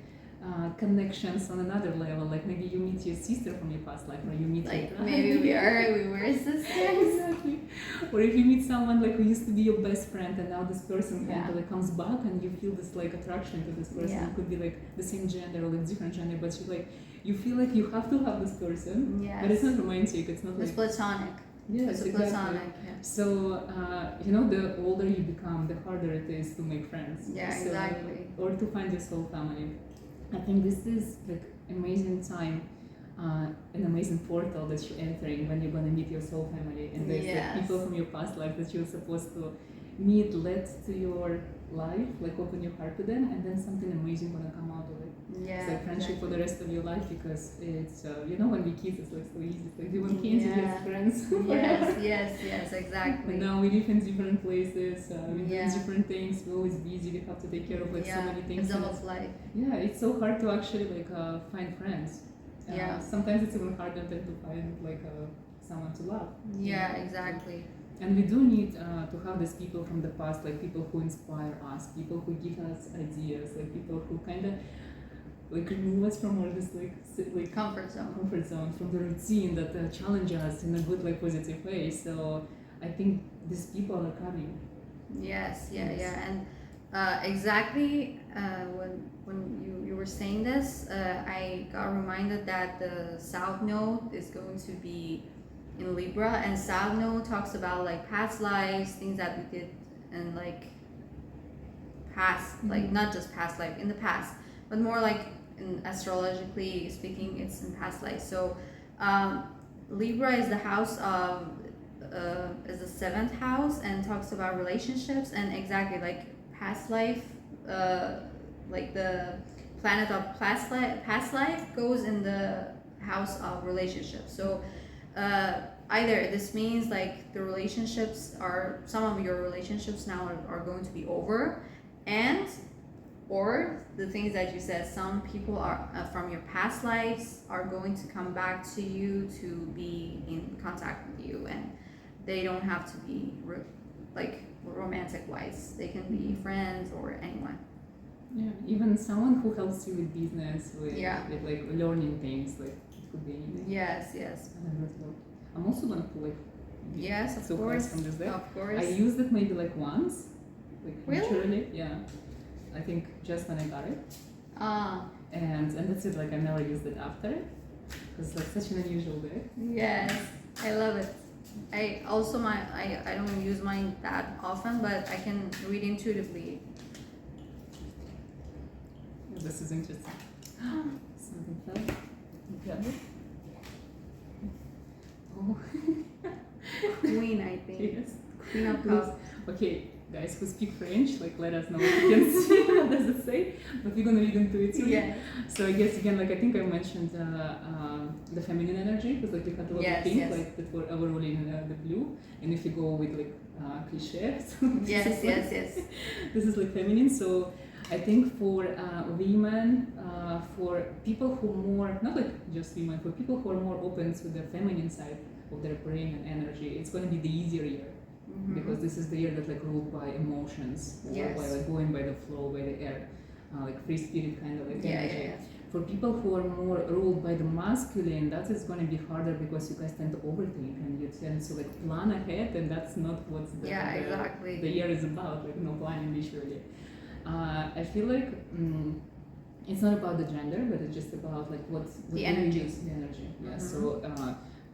connections on another level. Like maybe you meet your sister from your past life, or you meet like maybe we were sisters. Exactly. Or if you meet someone like who used to be your best friend, and now this person kind of like comes back, and you feel this like attraction to this person. It could be like the same gender or like different gender, but you feel like you have to have this person. But it's not romantic. It's not like it's platonic. Yes, it's exactly. Platonic. Yeah. So the older you become, the harder it is to make friends. Exactly. Or to find your soul family. I think this is like amazing time, an amazing portal that you're entering when you're gonna meet your soul family, and there's like people from your past life that you're supposed to meet, let to your life, like open your heart to them, and then something amazing gonna come out of it. It's like friendship for the rest of your life, because it's when we kiss, it's like so easy. It's like you want kids, you just friends. yes, exactly. But now we live in different places, we do different things, we're always busy, we have to take care of like so many things. It's almost life. Yeah, it's so hard to actually like find friends. Sometimes it's even harder than to find like someone to love. Yeah, exactly. And we do need to have these people from the past, like people who inspire us, people who give us ideas, like people who kind of like remove us from all this like comfort zone, from the routine that challenge us in a good like positive way. So I think these people are coming. Yes, and exactly when you were saying this, I got reminded that the South Node is going to be in Libra, and South Node talks about like past lives, things that we did, and like past, like not just past life in the past, but more like in astrologically speaking, it's in past life. So Libra is the house of is the 7th house, and talks about relationships, and exactly like past life, like the planet of past life goes in the house of relationships. So either this means like the relationships are, some of your relationships now are going to be over, and or the things that you said, some people are from your past lives are going to come back to you to be in contact with you, and they don't have to be like romantic wise, they can be friends or anyone. Yeah, even someone who helps you with business, with like learning things, like it could be anything. Yes. I'm also gonna pull like of course from this deck. Of course. I used it maybe like once, like really? Naturally, yeah. I think just when I got it. And that's it. Like I never used it after, because it's like such an unusual deck. Yes, I love it. I also I don't use mine that often, but I can read intuitively. This is interesting. Something fell. Grab it. Oh. Queen, I think. Yes. Queen of Cups. Okay, guys who speak French, like let us know what you can see. What does it say? But we're gonna read intuitively. Yeah. So I guess again, like I think I mentioned the feminine energy, because like we had a lot of things like that were overall in the blue, and if you go with like cliches, yes. this is like feminine. So I think for women, for people who more, not like just women, for people who are more open to the feminine side of their brain and energy, it's going to be the easier year. Because this is the year that like ruled by emotions, or by like going by the flow, by the air, like free spirit kind of like energy. For people who are more ruled by the masculine, that is going to be harder because you guys tend to overthink and you tend to like plan ahead, and that's not what the year is about. Like no planning literally. I feel like it's not about the gender, but it's just about like what the energy. You use the energy. Yeah. So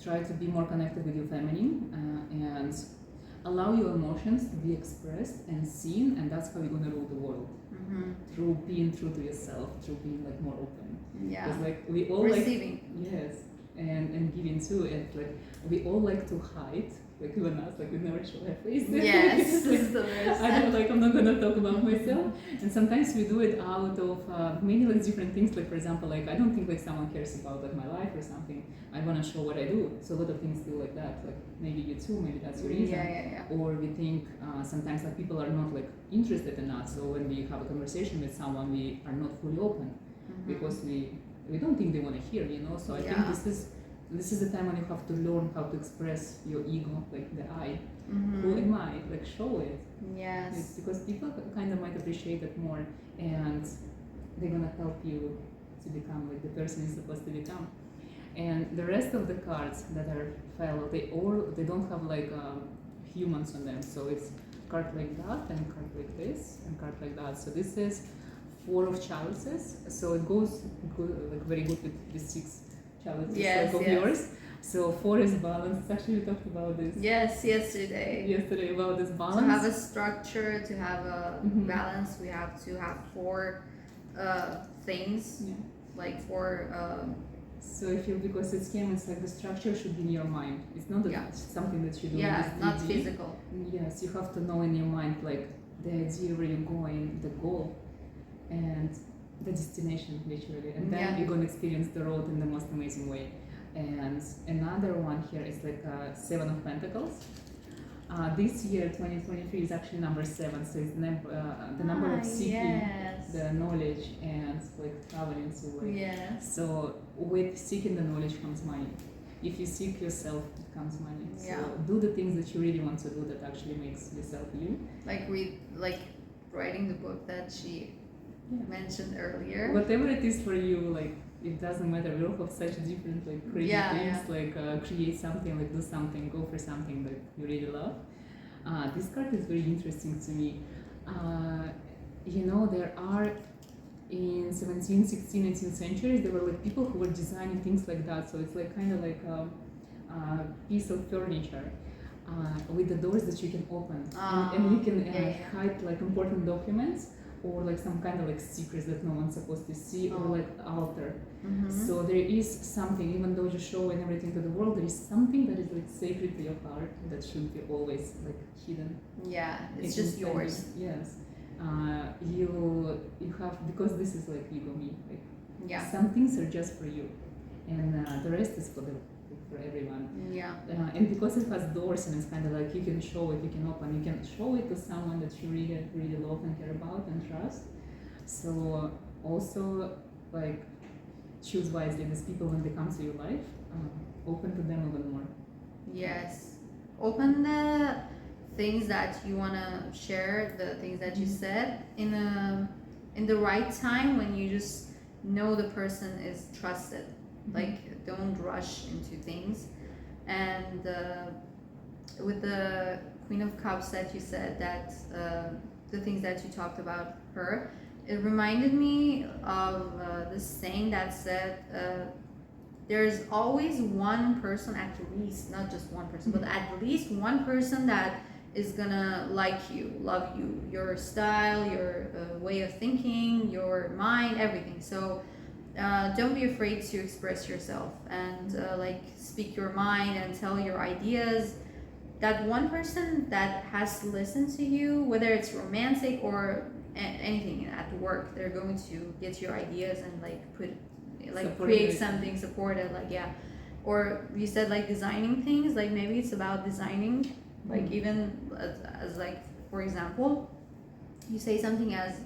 try to be more connected with your feminine and allow your emotions to be expressed and seen, and that's how you're gonna rule the world. Through being true to yourself, through being like more open. Yeah. Because like we all receiving. Yes, and giving too. And like we all like to hide. Like even us, like we never show our face. Yes, I'm not gonna talk about myself. And sometimes we do it out of many like different things. Like for example, like I don't think like someone cares about like my life or something. I wanna show what I do. So a lot of things feel like that. Like maybe you too, maybe that's your reason. Or we think sometimes like people are not like interested in us. So when we have a conversation with someone, we are not fully open because we don't think they want to hear. So I think this is the time when you have to learn how to express your ego, like the I. Who am I? Like show it. Yes. It's because people kind of might appreciate it more, and they're gonna help you to become like the person you're supposed to become. And the rest of the cards that are fell, they don't have like humans on them. So it's card like that, and card like this, and card like that. So this is 4 of chalices. So it goes good, like very good with the 6 chalices of yours. So 4 is balance. Actually, we talked about this. Yes, yesterday about this balance. To have a structure, to have a balance, we have to have 4 things, like 4. So because it's like the structure should be in your mind. It's not something that you do. Not physical. Yes, you have to know in your mind like the idea where you're going, the goal, and the destination literally, and then you're going to experience the road in the most amazing way. And another one here is like 7 of Pentacles. This year 2023 is actually number 7, so it's the number of seeking the knowledge and like traveling to so with seeking the knowledge comes money. If you seek yourself, it comes money. So do the things that you really want to do that actually makes yourself you. Like writing the book that she mentioned earlier. Whatever it is for you, like it doesn't matter. We all have such different like crazy things. Like create something, like do something, go for something that you really love. This card is very interesting to me. There are in 17th, 16th, 18th centuries, there were like people who were designing things like that. So it's like kind of like a piece of furniture with the doors that you can open, and you can hide like important documents, or like some kind of like secrets that no one's supposed to see, or like altar. So there is something, even though you show and everything to the world, there is something that is like sacred to your heart that should be always like hidden. It's just yours. Yes. You have, because this is like you go me, like some things are just for you, and the rest is for everyone. And because it has doors, and it's kind of like you can show it, you can open, you can show it to someone that you really, really love and care about and trust. So also like choose wisely these people when they come to your life. Open to them even more. Yes, open the things that you want to share, the things that you said in the right time, when you just know the person is trusted. Like don't rush into things. And with the Queen of Cups that you said, that the things that you talked about her, it reminded me of this saying that said there's always one person, at least, not just one person, but at least one person that is gonna like you, love you, your style, your way of thinking, your mind, everything. So don't be afraid to express yourself and like speak your mind and tell your ideas. That one person that has to listen to you, whether it's romantic or anything at work, they're going to get your ideas and like put like create something supportive, like yeah. Or you said like designing things, like maybe it's about designing, like even as like, for example, you say something as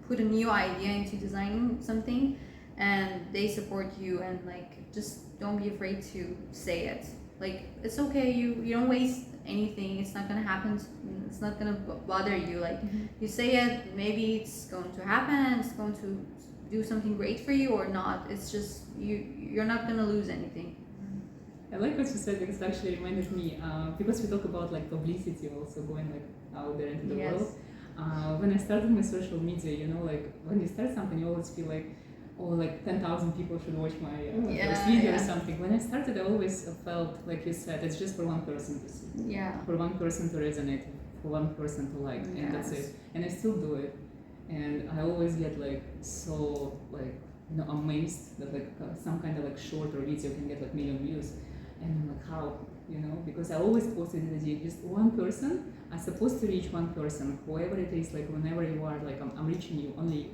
put a new idea into designing something, and they support you, and like just don't be afraid to say it. Like it's okay, you don't waste anything, it's not gonna happen, it's not gonna bother you. Like you say it, maybe it's going to happen, it's going to do something great for you or not. It's just you're not gonna lose anything. I like what you said, because it actually reminded me, because we talk about like publicity also going like out there into the world. When I started my social media, you know, like when you start something, you always feel like, oh, like 10,000 people should watch my first video or something. When I started, I always felt, like you said, it's just for one person to see. For one person to resonate, for one person to like, and that's it. And I still do it. And I always get like so like, you know, amazed that like some kind of like short or video can get like million views. And I'm like, how? You know, because I always posted the idea, just one person, I'm supposed to reach one person, whoever it is, like whenever you are, like I'm reaching you, only you.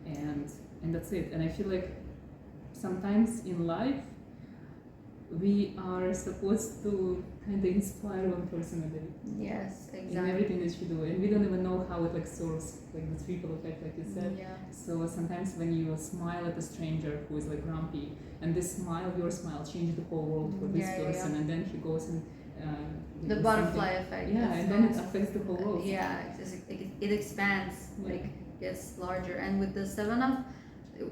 And that's it. And I feel like sometimes in life, we are supposed to kind of inspire one person a day. Yes, exactly. In everything that you do, and we don't even know how it like serves, like the trickle effect, like you said. So sometimes when you smile at a stranger who is like grumpy, and this smile, your smile, changes the whole world for this person, and then he goes and the butterfly effect. And then it affects the whole world. It expands, like gets larger. And with the Seven of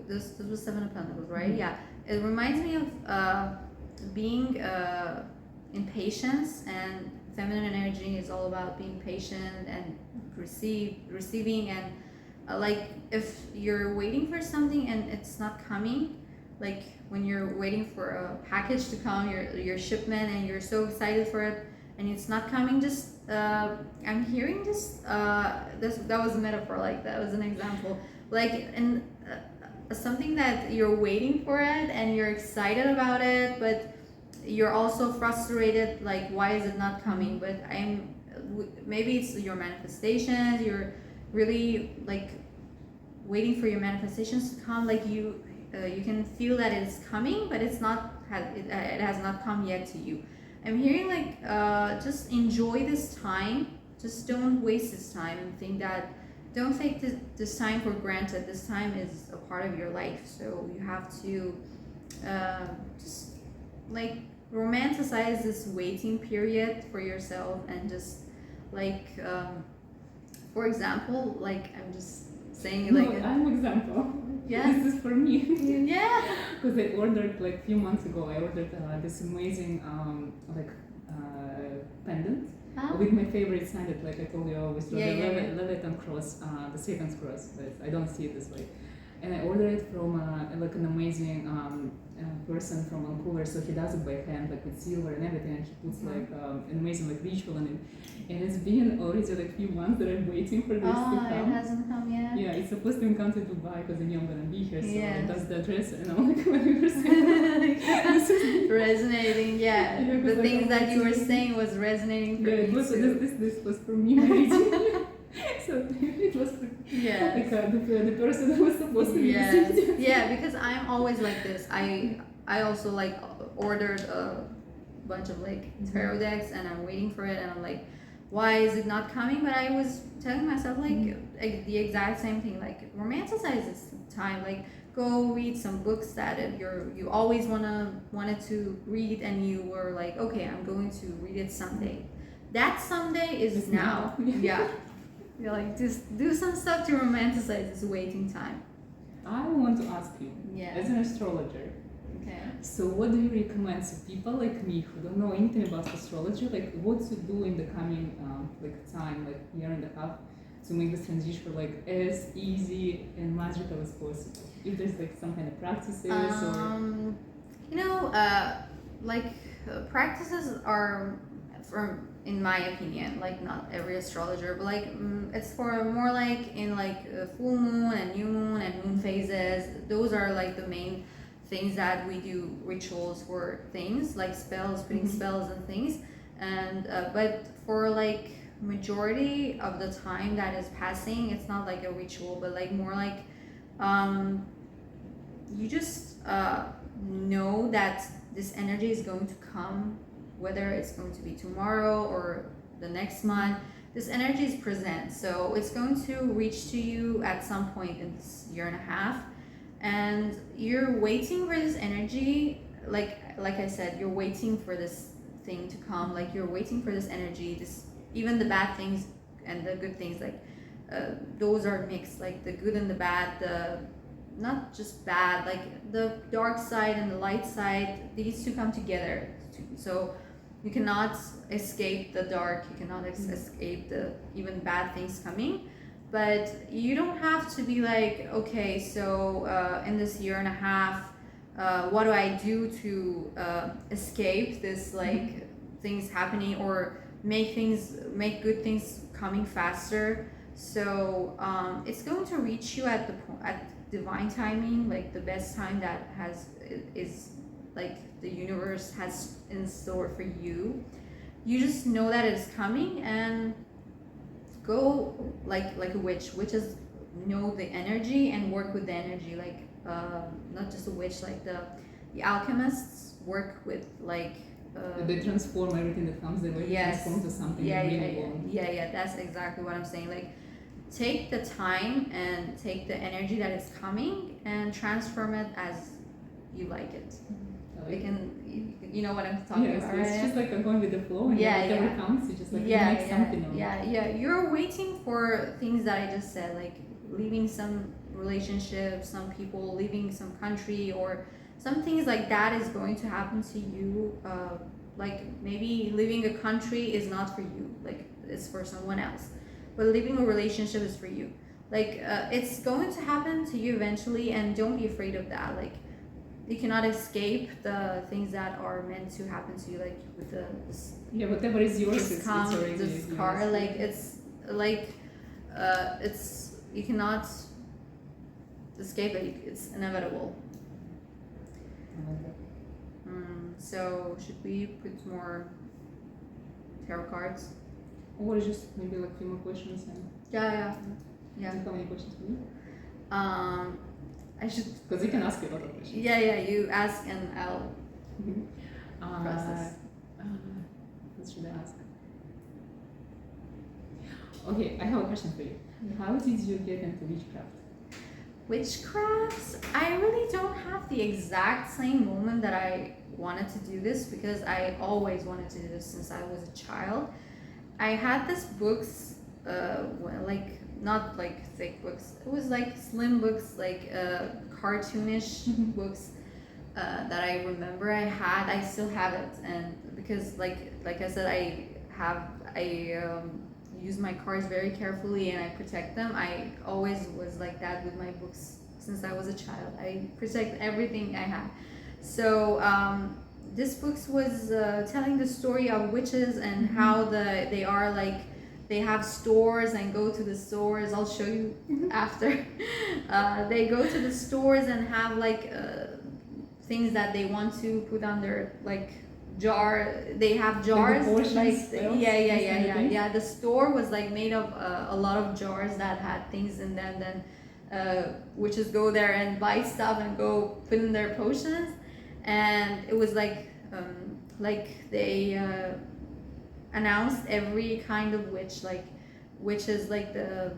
this was Seven of Pentacles, right? It reminds me of being in patience, and feminine energy is all about being patient and receiving, and like if you're waiting for something and it's not coming, like when you're waiting for a package to come, your shipment, and you're so excited for it and it's not coming, just I'm hearing just that was a metaphor, like that was an example, like and something that you're waiting for it and you're excited about it, but you're also frustrated, like why is it not coming? But maybe it's your manifestations, you're really like waiting for your manifestations to come, like you can feel that it's coming, but it has not come yet to you. I'm hearing like just enjoy this time, just don't waste this time, and think that don't take this time for granted. This time is a part of your life, so you have to just like romanticize this waiting period for yourself, and just like for example, like I'm just saying, like I'm an example. Yes. This is for me. Because I ordered like a few months ago. I ordered this amazing pendant. With my favorite sign that, like I told you, I always love the Leviathan cross, the Satan's cross, but I don't see it this way. And I ordered it from like an amazing person from Vancouver, so he does it by hand, like with silver and everything, and he puts like an amazing like ritual in it. And it's been already like a few months that I'm waiting for this to come. It hasn't come yet? Yeah, it's supposed to come to Dubai because I knew I'm gonna be here, so that's the address, and I'm like, when you were saying resonating, the things that you were saying was resonating for me too. This was for me, my reading. So it was like the person that was supposed to be because I'm always like this. I also like ordered a bunch of like tarot decks, and I'm waiting for it, and I'm like, why is it not coming? But I was telling myself like the exact same thing, like romanticize this time, like go read some books that you always wanted to read, and you were like, okay, I'm going to read it someday. That someday is now. You're like, just do some stuff to romanticize this waiting time. I want to ask you, as an astrologer, so what do you recommend to people like me who don't know anything about astrology, like what to do in the coming time, like year and a half, to make this transition like as easy and magical as possible? If there's like some kind of practices or... practices are, from in my opinion, like not every astrologer, but like it's for more like in like full moon and new moon and moon phases. Those are like the main things that we do rituals for, things like spells, putting spells and things. And but for like majority of the time that is passing, it's not like a ritual, but like more like you just know that this energy is going to come, whether it's going to be tomorrow or the next month. This energy is present, so it's going to reach to you at some point in this year and a half, and you're waiting for this energy. Like I said, you're waiting for this thing to come. Like you're waiting for this energy. This, even the bad things and the good things, like those are mixed. Like the good and the bad, the not just bad, like the dark side and the light side, these two come together. So you cannot escape the dark, you cannot escape the even bad things coming. But you don't have to be like, okay, so in this year and a half, what do I do to escape this like things happening, or make good things coming faster? So it's going to reach you at divine timing, like the best time that is like the universe has in store for you. You just know that it's coming, and go like a witch. Witches know the energy and work with the energy, like not just a witch, like the alchemists work with like they transform everything that comes their way. Yes. Transform to something Yeah, that's exactly what I'm saying. Like take the time and take the energy that is coming and transform it as you like it. You know what I'm talking about, right? It's just like going with the flow, and whatever comes, you just like make something of it. You're waiting for things that I just said, like leaving some relationship, some people, leaving some country, or some things like that is going to happen to you. Like maybe leaving a country is not for you, like it's for someone else, but leaving a relationship is for you. Like it's going to happen to you eventually, and don't be afraid of that. Like you cannot escape the things that are meant to happen to you, like with this whatever is yours, this car, like it's like it's, you cannot escape it. It's inevitable. So should we put more tarot cards, or just maybe like a few more questions? And yeah. Do you have any questions for me? I should, because you can ask a lot of questions. Yeah, you ask and I'll process. What should I ask? Okay, I have a question for you. How did you get into witchcraft? Witchcraft, I really don't have the exact same moment that I wanted to do this, because I always wanted to do this since I was a child. I had these books, like not like thick books, it was like slim books, like cartoonish books that I remember I still have it. And because like I said, I use my cards very carefully and I protect them. I always was like that with my books since I was a child. I protect everything I have. So this book was telling the story of witches and how they are like, they have stores and go to the stores. I'll show you after. They go to the stores and have like things that they want to put on their like jar. They have jars like the store was like made of a lot of jars that had things in them. Then witches go there and buy stuff and go put in their potions. And it was like they announced every kind of witch, like witches, like the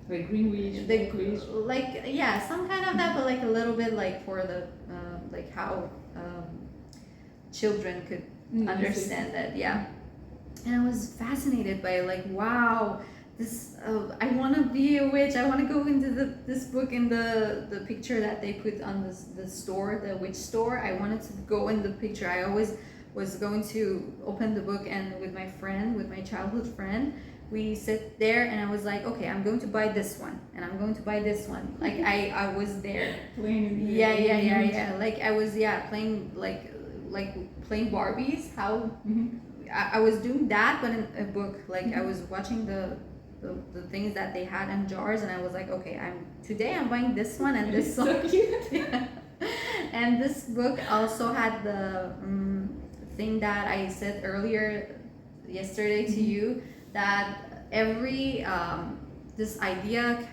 green witch, black witch, like some kind of that, but like a little bit like for the like how children could understand that. And I was fascinated by it, like, wow, this I want to be a witch. I want to go into this book in the picture that they put on the store, the witch store. I wanted to go in the picture. I always was going to open the book and with my childhood friend, we sit there and I was like, okay, I'm going to buy this one and I'm going to buy this one. Like I was there. Yeah. Like I was playing like playing Barbies. How I was doing that, but in a book. Like I was watching the things that they had in jars, and I was like, okay, I'm buying this one and this one. So cute. Yeah. And this book also had the thing that I said earlier yesterday to you, that every this idea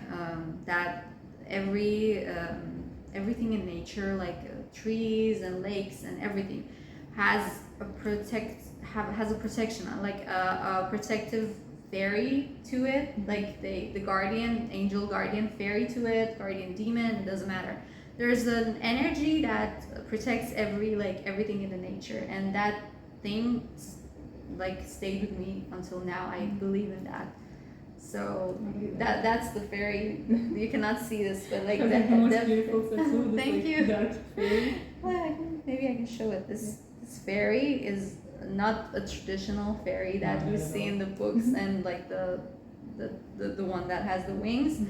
that everything in nature, like trees and lakes and everything, has a protection, like a protective fairy to it, like the guardian angel, guardian fairy to it, guardian demon, it doesn't matter. There's an energy that protects everything in the nature, and that thing like stayed with me until now. I believe in that. So that's the fairy. You cannot see this, but like the most beautiful tattoo. Thank like you. Dark fairy. Well, maybe I can show it. This fairy is not a traditional fairy that you see in the books and like the one that has the wings.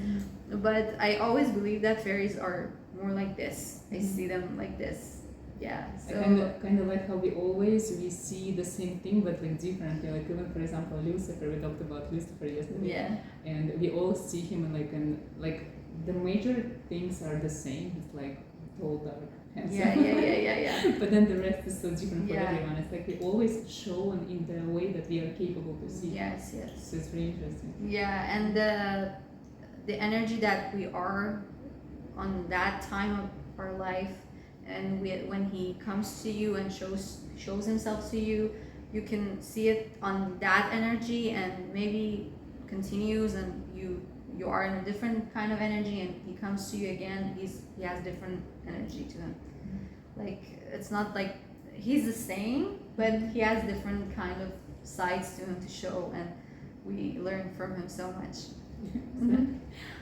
But I always believe that fairies are more like this. I see them like this. Yeah. So kind of like how we see the same thing but like differently. Like even for example Lucifer, we talked about Lucifer yesterday. Yeah. And we all see him in like the major things are the same. It's like tall, dark, handsome. Yeah. But then the rest is so different for Yeah. everyone. It's like we always show in the way that we are capable to see. Yes. So it's really interesting. Yeah, and the energy that we are on that time of our life, and when he comes to you and shows himself to you, you can see it on that energy, and maybe continues, and you are in a different kind of energy, and he comes to you again. He has different energy to him. Like it's not like he's the same, but he has different kind of sides to him to show, and we learn from him so much.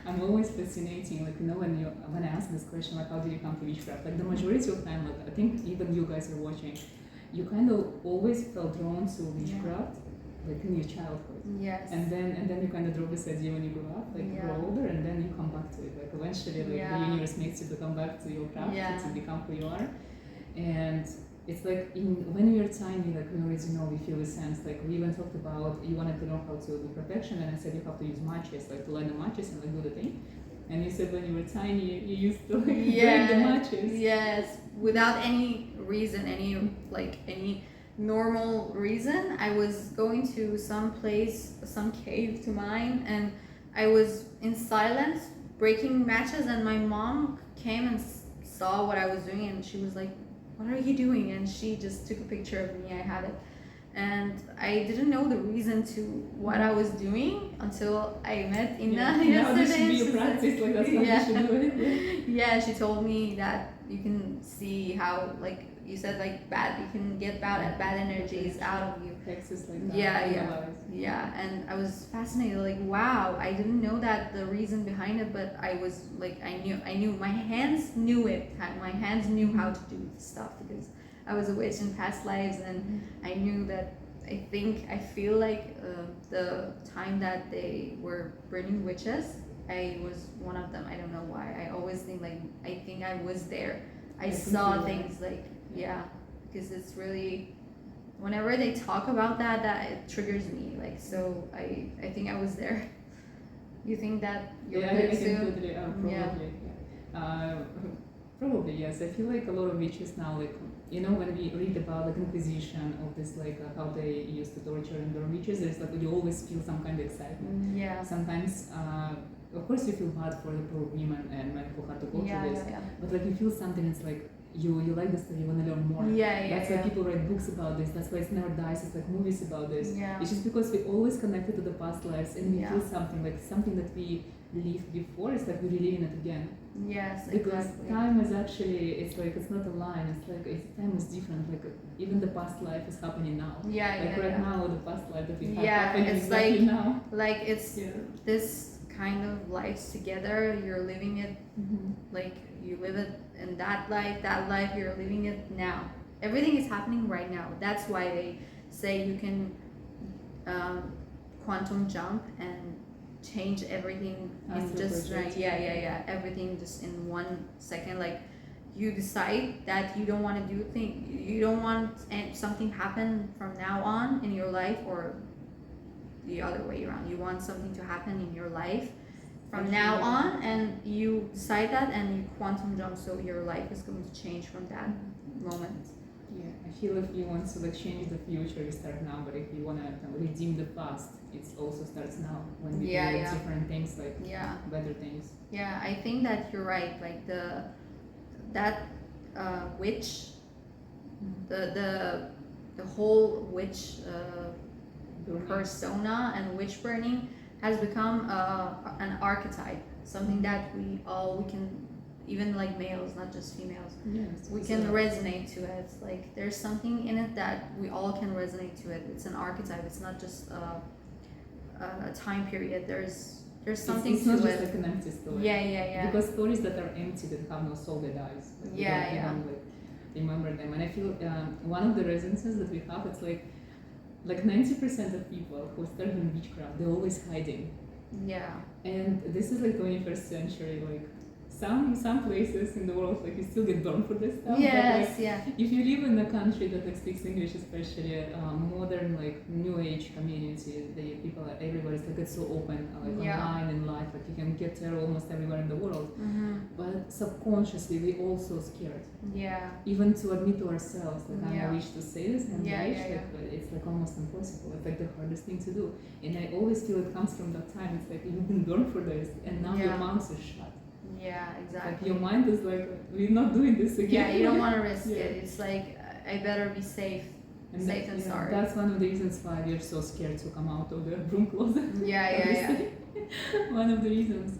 I'm always fascinating, like when I ask this question, like how do you come to witchcraft? Like the majority of time, like I think even you guys are watching, you kind of always felt drawn to witchcraft, like in your childhood. Yes. And then you kind of drop this idea when you grow up, like grow older, and then you come back to it. Like eventually, like the universe makes you to come back to your craft, to become who you are. And it's like when we are tiny, like we already know, we feel the sense. Like we even talked about, you wanted to know how to do protection, and I said you have to use matches, like to light the matches and like do the thing. And you said when you were tiny, you used to like break the matches. Yes, without any reason, any normal reason. I was going to some place, some cave to mine, and I was in silence breaking matches, and my mom came and saw what I was doing, and she was like, what are you doing? And she just took a picture of me. I had it, and I didn't know the reason to what I was doing until I met Inna yesterday. Now this should be a practice, like that's how you should do it. Yeah, she told me that you can see how, like you said, like you can get bad energies out of you. Texas, like that. Yeah, and I was fascinated, like wow, I didn't know that the reason behind it, but I was like, I knew my hands knew it. My hands knew how to do stuff because I was a witch in past lives, and I knew that. I feel like the time that they were burning witches, I was one of them. I don't know why. I always think I was there. I saw things like because it's really, whenever they talk about that it triggers me, like, so I think I was there. You think that you're there I too? can totally, probably. Probably yes. I feel like a lot of witches now, like when we read about like Inquisition of this, like how they used to torture and burn witches, there's like you always feel some kind of excitement. Yeah. Sometimes of course you feel bad for the poor women and men who had to go through this, but like you feel something. It's like you like the story, you want to learn more. That's why people write books about this. That's why it never dies. It's like movies about this. It's just because we always connected to the past lives, and we feel something that we lived before. It's like we're reliving it again. Yes, because exactly. time is actually, it's like it's not a line. It's like time is different. Like even the past life is happening now. Right now, the past life that we have happening it's exactly like now. Like it's this kind of lives together. You're living it like you live it in that life you're living it now. Everything is happening right now. That's why they say you can quantum jump and change everything in just everything just in 1 second. Like you decide that you don't want to do things, you don't want something happen from now on in your life, or the other way around, you want something to happen in your life from now on, and you decide that and you quantum jump, so your life is going to change from that moment. Yeah, I feel if you want to like change the future, you start now. But if you want to redeem the past, it also starts now when we do different things, like better things. Yeah, I think that you're right. Like that witch, the whole witch persona and witch burning has become an archetype, something that we can, even like males, not just females, we can resonate to it. Like there's something in it that we all can resonate to it. It's an archetype. It's not just a time period. There's something it's to it. It's not just like an empty story. Yeah. Because stories that are empty, that have no soul, that dies. Like, we don't even, like, remember them. And I feel one of the resonances that we have, it's like 90% of people who start in witchcraft, they're always hiding. Yeah. And this is like 21st century, like some places in the world, like you still get burned for this stuff. Yes, but, like, if you live in a country that like speaks English, especially modern, like new age community, everybody's like it's so open, like online and live, like you can get there almost everywhere in the world. But subconsciously we all so scared. Yeah. Even to admit to ourselves, like I'm a witch, to say this, and it's like almost impossible. It's like the hardest thing to do. And I always feel it comes from that time. It's like you've been burned for this, and now your mouth is shut. Yeah, exactly. Like your mind is like, we're not doing this again. Yeah, you don't want to risk it. It's like, I better be safe. And safe and sorry. That's one of the reasons why we're so scared to come out of the broom closet. Yeah. One of the reasons.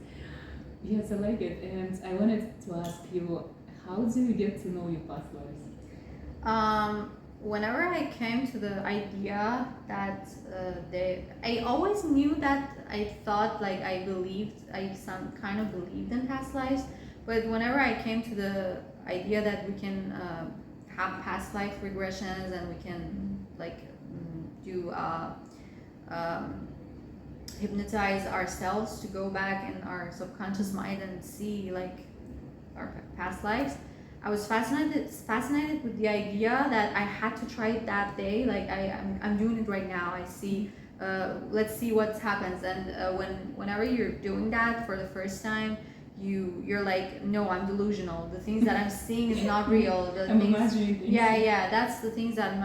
Yes, I like it. And I wanted to ask you, how do you get to know your past lives? Whenever I came to the idea that I always knew that, I thought, like I kind of believed in past lives, but whenever I came to the idea that we can have past life regressions, and we can like do hypnotize ourselves to go back in our subconscious mind and see like our past lives, I was fascinated with the idea that I had to try it that day. Like I'm doing it right now. I see. Let's see what happens. And whenever you're doing that for the first time, you're like, no, I'm delusional. The things that I'm seeing is not real. I'm imagining things. Yeah. That's the things that I'm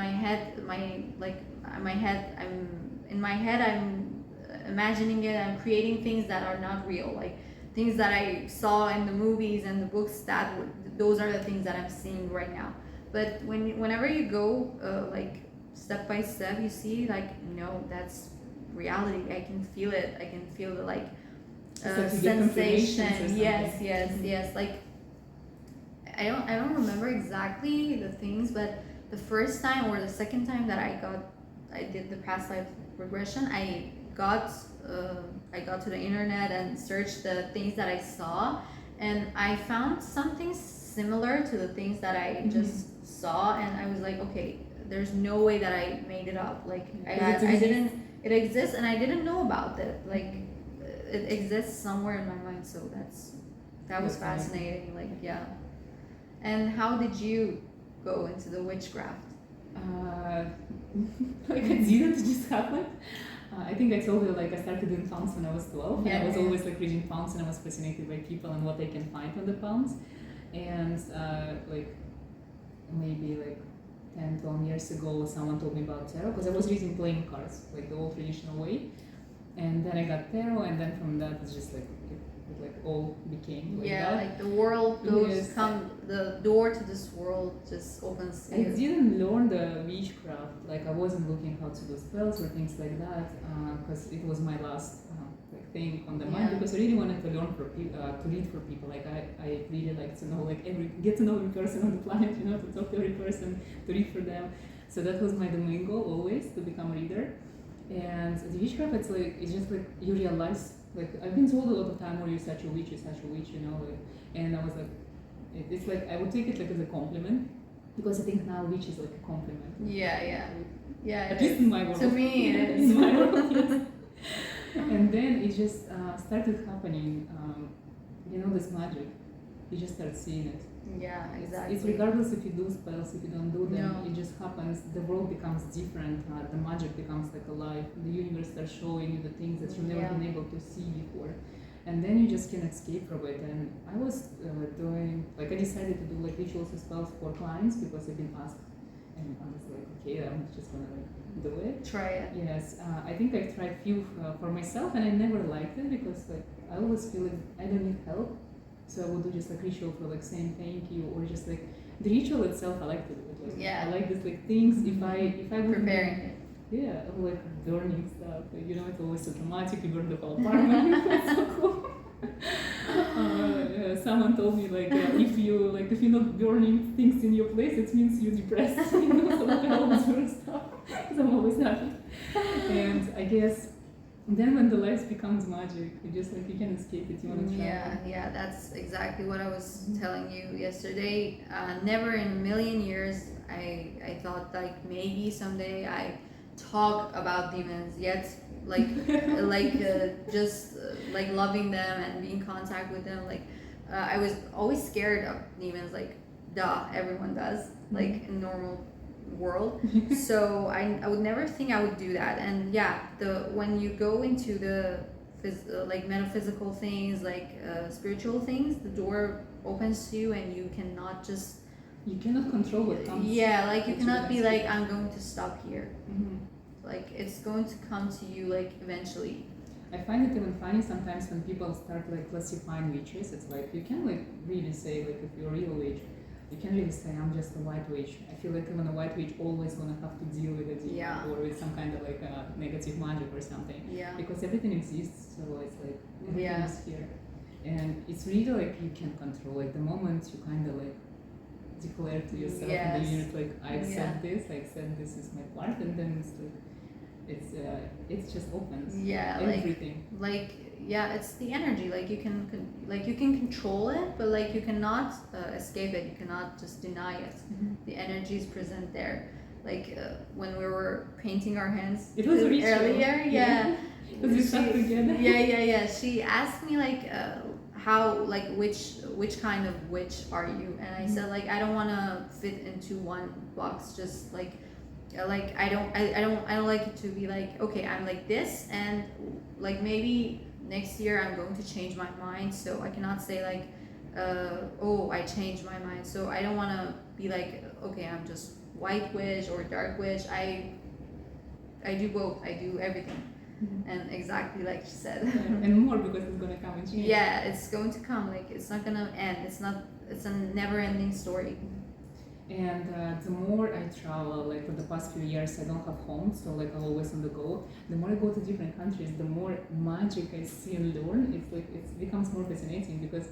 imagining it. I'm creating things that are not real. Like things that I saw in the movies and the books, those are the things that I'm seeing right now. But whenever you go like step by step, you see like, no, that's reality. I can feel it. I can feel the like sensation. Yes. Like I don't remember exactly the things, but the first time or the second time that I did the past life regression, I got to the internet and searched the things that I saw, and I found something similar to the things that I just saw, and I was like, okay, there's no way that I made it up. Like it exists, and I didn't know about it. Like it exists somewhere in my mind, so that was fascinating. Like And how did you go into the witchcraft? Like it didn't just happen. I think I told you, like I started doing palms when I was 12, and I was always like reading palms, and I was fascinated by people and what they can find on the palms. And like maybe like 10, 12 years ago, someone told me about tarot, because I was reading playing cards, like the old traditional way. And then I got tarot, and then from that it's just like it all became like that. Like the world the door to this world just opens. I didn't learn the witchcraft, like I wasn't looking how to do spells or things like that, because it was my last like thing on the mind, because I really wanted to learn to read for people. Like I really like to know, like get to know every person on the planet, to talk to every person, to read for them. So that was my main goal always, to become a reader. And the witchcraft, it's just like you realize, like I've been told a lot of time, you're such a witch, like, and I was like, it's like I would take it like as a compliment, because I think now witch is like a compliment. Yeah. At least in my world. To me, it is. In my world, yes. And then it just started happening. This magic. You just start seeing it. Yeah, exactly. It's regardless if you do spells, if you don't do them, No. it just happens. The world becomes different. The magic becomes like alive. The universe starts showing you the things that you've never been able to see before. And then you just can escape from it. And I was I decided to do like rituals and spells for clients because I've been asked. And I was like, okay, I'm just gonna do it. Try it. Yes, I think I've tried few for myself, and I never liked it because I always feel like I don't need help. So I would do just like ritual for like saying thank you, or just like the ritual itself. I like to do it. Like, I like this like things. If I would preparing it. Yeah, or like burning stuff. It's always so dramatic. You burn the whole apartment. It's so cool. Someone told me if you're not burning things in your place, it means you're depressed. So I always burn stuff because I'm always happy. And I guess then when the life becomes magic, you can escape it. You want to try. Yeah, that's exactly what I was telling you yesterday. Never in a million years I thought maybe someday I talk about demons, yet just loving them and be in contact with them. I was always scared of demons, everyone does, in normal world. So I would never think I would do that. And when you go into the metaphysical things, spiritual things, the door opens to you, and you cannot control what comes. You cannot be I'm going to stop here. It's going to come to you eventually. I find it even funny sometimes when people start classifying witches. It's you can really say if you're a real witch, you can really say I'm just a white witch. I feel like even a white witch always gonna have to deal with a demon or with some kind of negative magic or something. Because everything exists, so it's everything is here, and it's really you can control it. The moment you kind of declare to yourself in the universe I accept this, I accept this is my part, and then it's just opens. Everything. It's the energy. You can control it, but you cannot escape it. You cannot just deny it. The energy is present there. When we were painting our hands it was earlier. Because we stuck together. She asked me how which kind of witch are you? And I said I don't want to fit into one box. Just I don't like it to be okay, I'm this, and maybe next year I'm going to change my mind, so I cannot say I changed my mind. So I don't want to be okay, I'm just white witch or dark witch. I do both. I do everything. And exactly like she said. And more, because it's gonna come and change. It's going to come. It's not gonna end. It's a never-ending story. And the more I travel, for the past few years, I don't have home, so I'm always on the go. The more I go to different countries, the more magic I see and learn. It becomes more fascinating because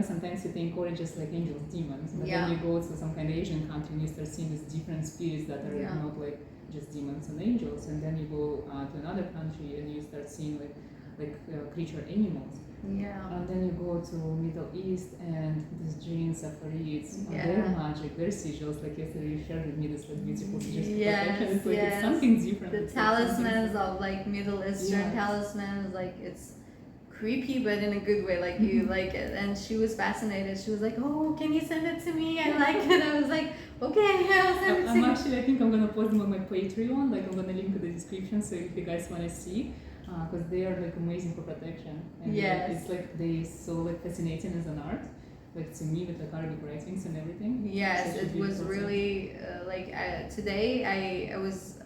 sometimes you think, it's just angels, demons, but then you go to some kind of Asian country and you start seeing these different spirits that are not just demons and angels, and then you go to another country and you start seeing creature animals. And then you go to Middle East and these jinns, Safaris, their magic, their sigils. Yesterday you shared with me this beautiful sigils. It's something different. The talismans of Middle Eastern talismans, it's creepy but in a good way. You like it. And she was fascinated. She was oh, can you send it to me? I like it. I was okay, I'll send it to you. I think I'm gonna post them on my Patreon. I'm gonna link to the description, so if you guys wanna see. Because they are amazing for protection, and it's they so fascinating as an art, to me, with Arabic writings and everything. It was really today I was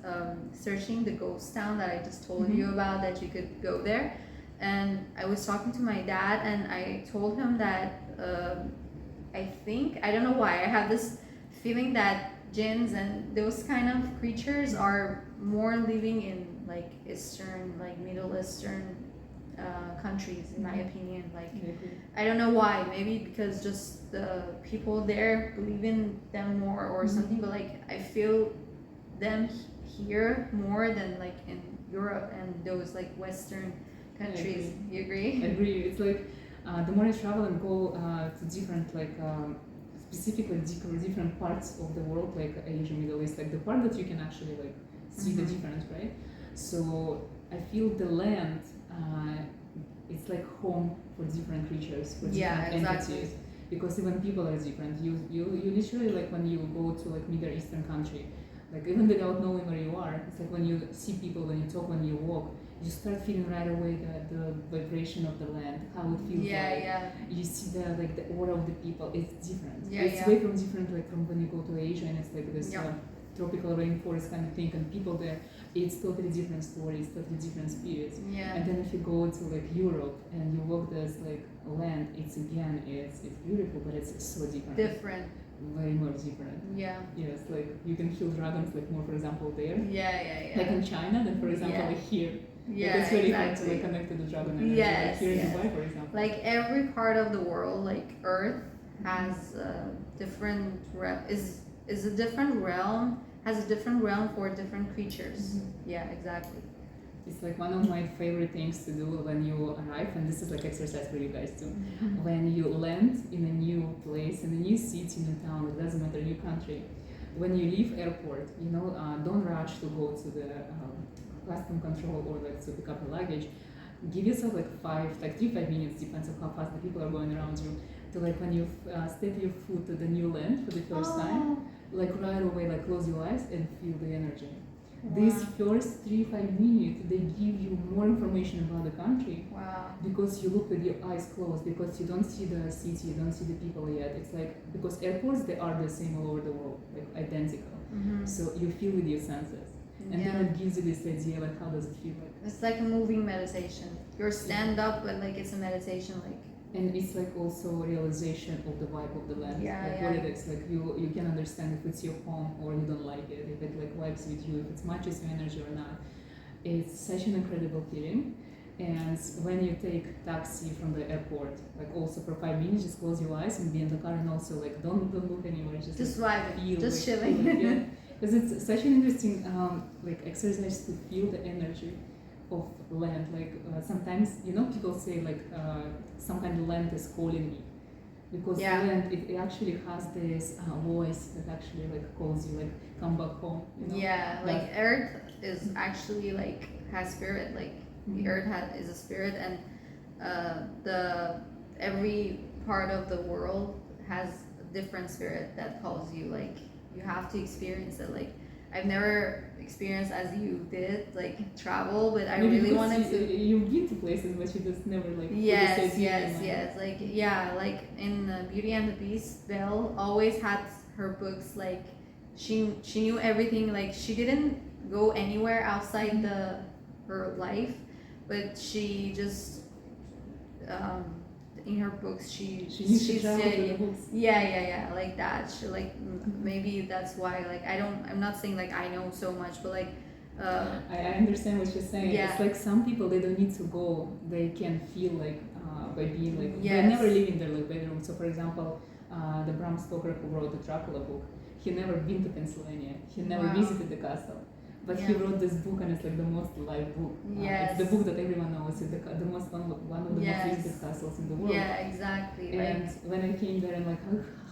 searching the ghost town that I just told you about, that you could go there, and I was talking to my dad, and I told him that I don't know why I have this feeling that jinns and those kind of creatures are more living in Eastern, Middle Eastern countries, in my opinion. I don't know why. Maybe because just the people there believe in them more or something. But I feel them here more than in Europe and those Western countries. You agree? I agree. It's the more I travel and go to different specifically different parts of the world, Asia, Middle East, the part that you can actually see the difference, right? So I feel the land it's like home for different creatures, for different exactly. entities. Because even people are different. You literally, like when you go to like Middle Eastern country, like even without knowing where you are, it's like when you see people, when you talk, when you walk, you start feeling right away the vibration of the land, how it feels you see the like the aura of the people. It's different. It's way from different, like from when you go to Asia and it's like this tropical rainforest kind of thing, and people there, it's totally different stories, totally different spirits. And then if you go to like Europe and you walk this like land, it's beautiful, but it's so different. Very more different. Yes, like you can feel dragons like more, for example, there. Like in China, than for example like here. It's really hard to like connect to the dragon energy. Like here in Dubai, for example. Like every part of the world, like Earth has different is a different realm, has a different realm for different creatures. Yeah, exactly. It's like one of my favorite things to do when you arrive, and this is like exercise for you guys too. When you land in a new place, in a new city, new town, it doesn't matter, new country. When you leave airport, don't rush to go to the custom control or like to pick up the luggage. Give yourself like 3-5 minutes, depends on how fast the people are going around you, to like when you step your foot to the new land for the first time, like right away, like close your eyes and feel the energy. These first 3-5 minutes, they give you more information about the country. Because you look with your eyes closed, because you don't see the city, you don't see the people yet. It's like, because airports, they are the same all over the world, like identical. So you feel with your senses. And then it gives you this idea, like how does it feel like? It's like a moving meditation. You're stand up, but like it's a meditation, like. And it's like also realization of the vibe of the land. What it is, like you can understand if it's your home or you don't like it, if it like vibes with you, if it matches your energy or not. It's such an incredible feeling. And when you take taxi from the airport, like also for 5 minutes, just close your eyes and be in the car, and also like don't look anywhere, just like, feel, just like, chilling. Because it's such an interesting like exercise to feel the energy of land. Like sometimes people say like some kind of land is calling me, because land it actually has this voice that actually like calls you, like come back home. Like Earth is actually like has spirit, like the Earth is a spirit, and every part of the world has a different spirit that calls you. Like you have to experience it. Like I've never experienced as you did, like travel, but I really wanted to. You've been to places, but you just never like. Yes. Like like in Beauty and the Beast, Belle always had her books. Like she knew everything. Like she didn't go anywhere outside her life, but she just in her books she said like that. She like maybe that's why, like I'm not saying like I know so much, but like I understand what you're saying. It's like some people, they don't need to go, they can feel like by being like they never live in their like bedroom. So for example, the Bram Stoker who wrote the Dracula book, he never been to Pennsylvania, he never visited the castle. But he wrote this book, and it's like the most liked book. It's the book that everyone knows. It's the most one of the most visited castles in the world. Exactly. And when I came there, I'm like,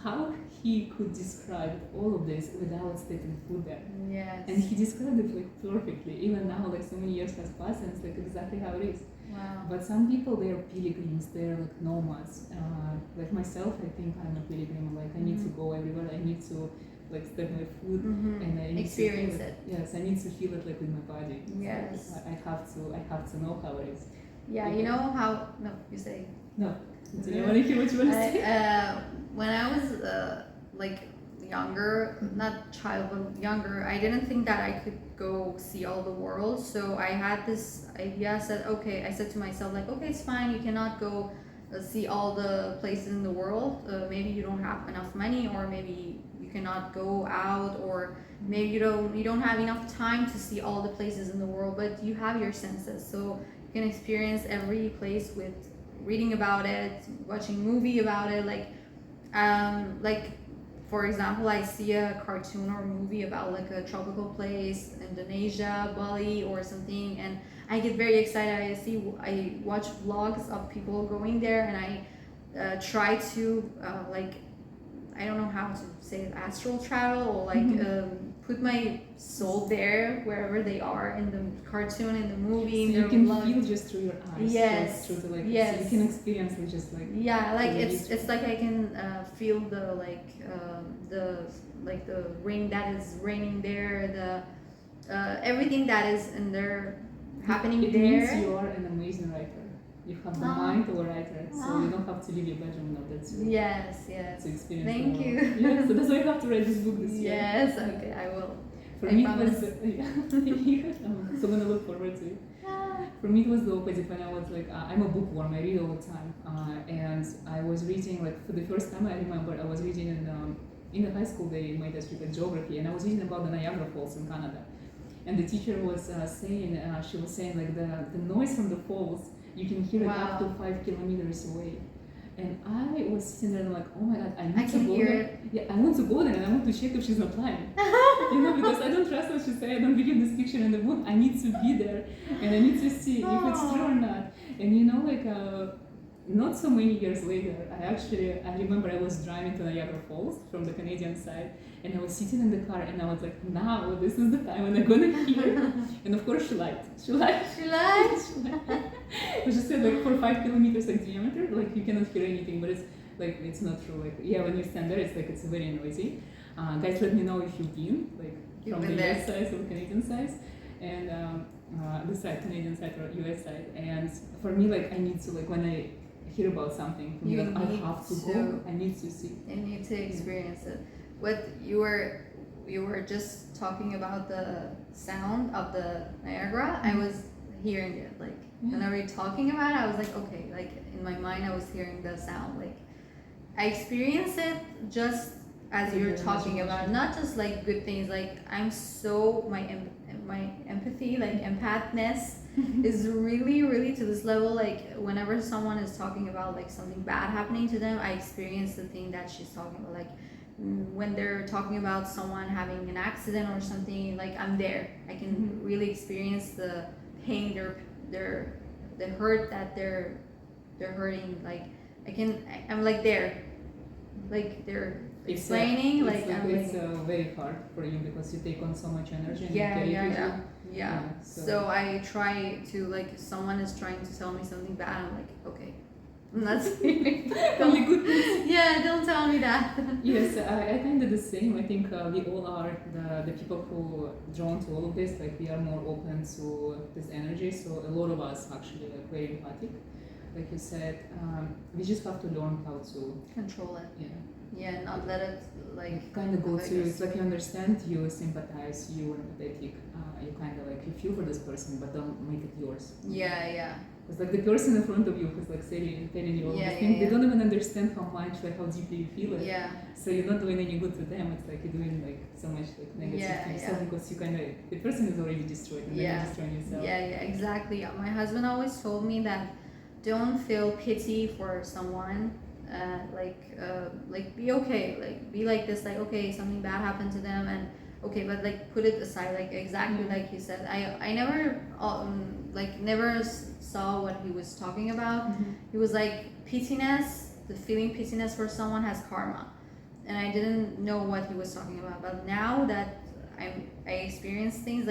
how he could describe all of this without stepping foot there. And he described it like perfectly. Even now, like so many years has passed, and it's like exactly how it is. But some people, they're pilgrims, they're like nomads. Like myself, I think I'm a pilgrim. Like I need to go everywhere. I need to like step my foot and I need experience to it. Yes, I need to feel it like with my body. So I have to know how it is. You know how? No, you say. No. Do you want to hear what you want to say? When I was like younger, not child but younger, I didn't think that I could go see all the world. So I had this idea. I said to myself like, okay, it's fine. You cannot go see all the places in the world. Maybe you don't have enough money, or maybe you cannot go out, or maybe you don't have enough time to see all the places in the world, but you have your senses, so you can experience every place with reading about it, watching movie about it. Like for example, I see a cartoon or movie about like a tropical place, Indonesia, Bali or something, and I get very excited. I watch vlogs of people going there, and I try to like, I don't know how to say it, astral travel, or like put my soul there wherever they are in the cartoon, in the movie, in So you their can vlog. feel just through your eyes. Yes. Through the like. Yes. So you can experience it just like. Yeah, like the it's like I can feel the the ring that is raining there, the everything that is in there happening it there. means you are an amazing writer. You have the Ah. mind of a writer, so Ah. you don't have to leave your bedroom in order to. Yes, yes. To experience. Thank the you. world. Yeah, so that's why you have to write this book this year. Yes, okay, I will. For I me, promise. it was. So I'm gonna look forward to it. For me, it was the opposite when I was like, I'm a bookworm, I read all the time. And I was reading, like, for the first time I remember, I was reading in the high school, they made us read like geography, and I was reading about the Niagara Falls in Canada. And the teacher was saying, she was saying, like, the noise from the falls, you can hear it up to 5 kilometers away. And I was sitting there and like, oh my god, I need to go there. Yeah, I want to go there and I want to check if she's not lying. Because I don't trust what she said. I don't believe this picture in the book. I need to be there and I need to see if it's true or not. And not so many years later, I remember I was driving to Niagara Falls from the Canadian side, and I was sitting in the car and I was like, now this is the time when I'm gonna hear. And of course she lied. She lied. She said like for 5 kilometers like diameter, like you cannot hear anything, but it's not true. Like yeah, when you stand there, it's very noisy. Guys, let me know if you've been from the US side or Canadian side, and this side, Canadian side or US side. And for me, like I need to when I hear about something, I have to go. I need to see. I need to experience it. What you were just talking about the sound of the Niagara. I was hearing it whenever you're talking about it. I was like, okay, in my mind I was hearing the sound. I experienced it just as you're talking about it, not just good things. I'm so my empathy, empathness is really, really to this level. Whenever someone is talking about something bad happening to them, I experience the thing that she's talking about. When they're talking about someone having an accident or something, I'm there. I can really experience the pain, the hurt that they're hurting. I'm there. They're explaining. It's very hard for you because you take on so much energy and you carry it with you. Yeah. So I try to someone is trying to tell me something bad. I'm like, okay, I'm not saying only good things. Yeah, don't tell me that. Yes, I kind of the same. I think we all are the people who are drawn to all of this. We are more open to this energy. So a lot of us actually very empathic. Like you said, we just have to learn how to control it. Yeah. Yeah, not let it kind of go to. It's you understand, you sympathize, you are empathetic. You kind of you feel for this person, but don't make it yours. Yeah. It's the person in front of you who's telling you all these things. They don't even understand how much, how deeply you feel it. Yeah. So you're not doing any good to them. It's you're doing so much negative things. So because you the person is already destroyed and then you're destroying yourself. Yeah, exactly. My husband always told me that don't feel pity for someone. Be okay. Be like this. Okay, something bad happened to them, and okay, but put it aside. Exactly like you said. I never never saw what he was talking about. He was pityness, the feeling pityness for someone has karma, and I didn't know what he was talking about. But now that I experience things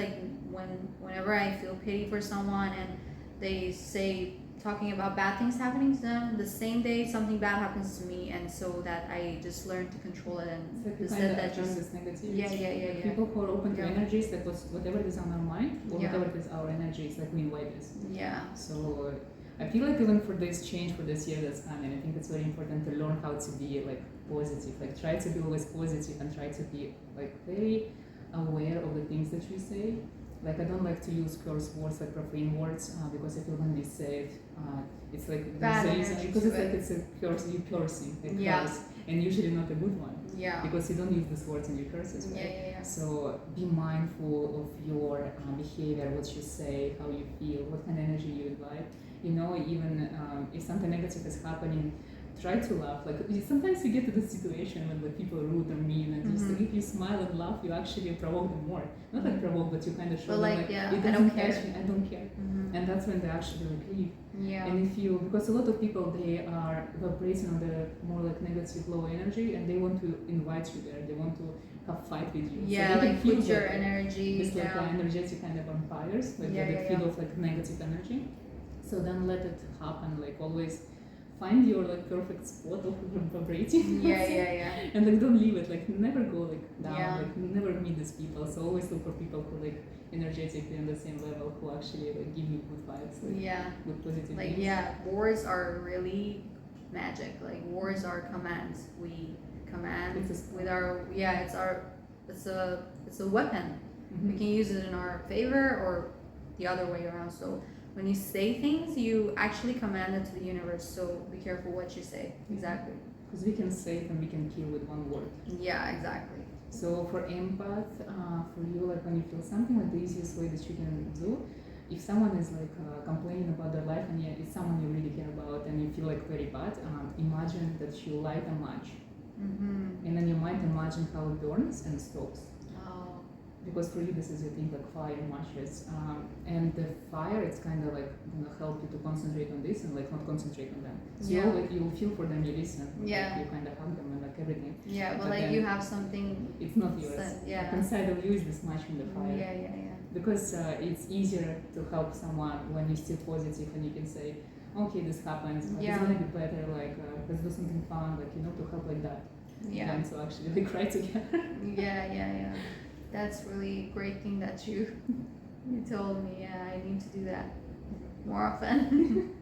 whenever I feel pity for someone and they say talking about bad things happening to them, the same day something bad happens to me, and so that I just learn to control it and this negativity. Yeah. People who are open to energies, whatever is on our mind or whatever is our energies, we invite this. Yeah. So I feel even for this change for this year that's coming, I think it's very important to learn how to be positive. Try to be always positive and try to be very aware of the things that we say. I don't like to use curse words, profane words, because I feel when we say it, it's bad there's a reason, because it's a curse, you're cursing, curse, and usually not a good one. Yeah. Because you don't use these words in your curses, right? Yeah. So be mindful of your behavior, what you say, how you feel, what kind of energy you invite. Even if something negative is happening, try to laugh. Like sometimes you get to the situation when like people are rude or mean, and just like, if you smile and laugh, you actually provoke them more. Not like provoke, but you kind of show them like, yeah, it I doesn't don't care. catch me, I don't care. And that's when they actually like leave. Yeah. And if you, because a lot of people, they are vibrating on the more like negative, low energy, and they want to invite you there. They want to have fight with you. Yeah, so like put your energy it's like down. energetic kind of vampires, like they feed off like negative energy. So then let it happen. Like always find your like perfect spot of vibrating. Yeah. And like don't leave it. Like never go like down. Yeah. Like never meet these people. So always look for people who like energetically on the same level, who actually like give you good vibes. Like, good positive. Like things. Words are really magic. Like words are commands. We command with our it's a weapon. We can use it in our favor or the other way around. So when you say things, you actually command it to the universe. So be careful what you say. Exactly. Because we can save and we can kill with one word. Yeah, exactly. So for empath, for you, like when you feel something, like the easiest way that you can do, if someone is like complaining about their life and it's someone you really care about and you feel like very bad, imagine that you light a match. And then you might imagine how it burns and stops. Because for you this is your thing, like fire matches, and the fire, it's kind of like gonna help you to concentrate on this and like not concentrate on them. So you feel for them, you listen, like, you kind of hug them and like everything. But like you have something. It's not yours. Like inside of you is this match from the fire. Because it's easier to help someone when you're still positive and you can say, okay, this happens, but it's gonna be better. Like let's do something fun, like to help like that. And to actually like cry together. Yeah. That's really great thing that you told me. Yeah, I need to do that more often.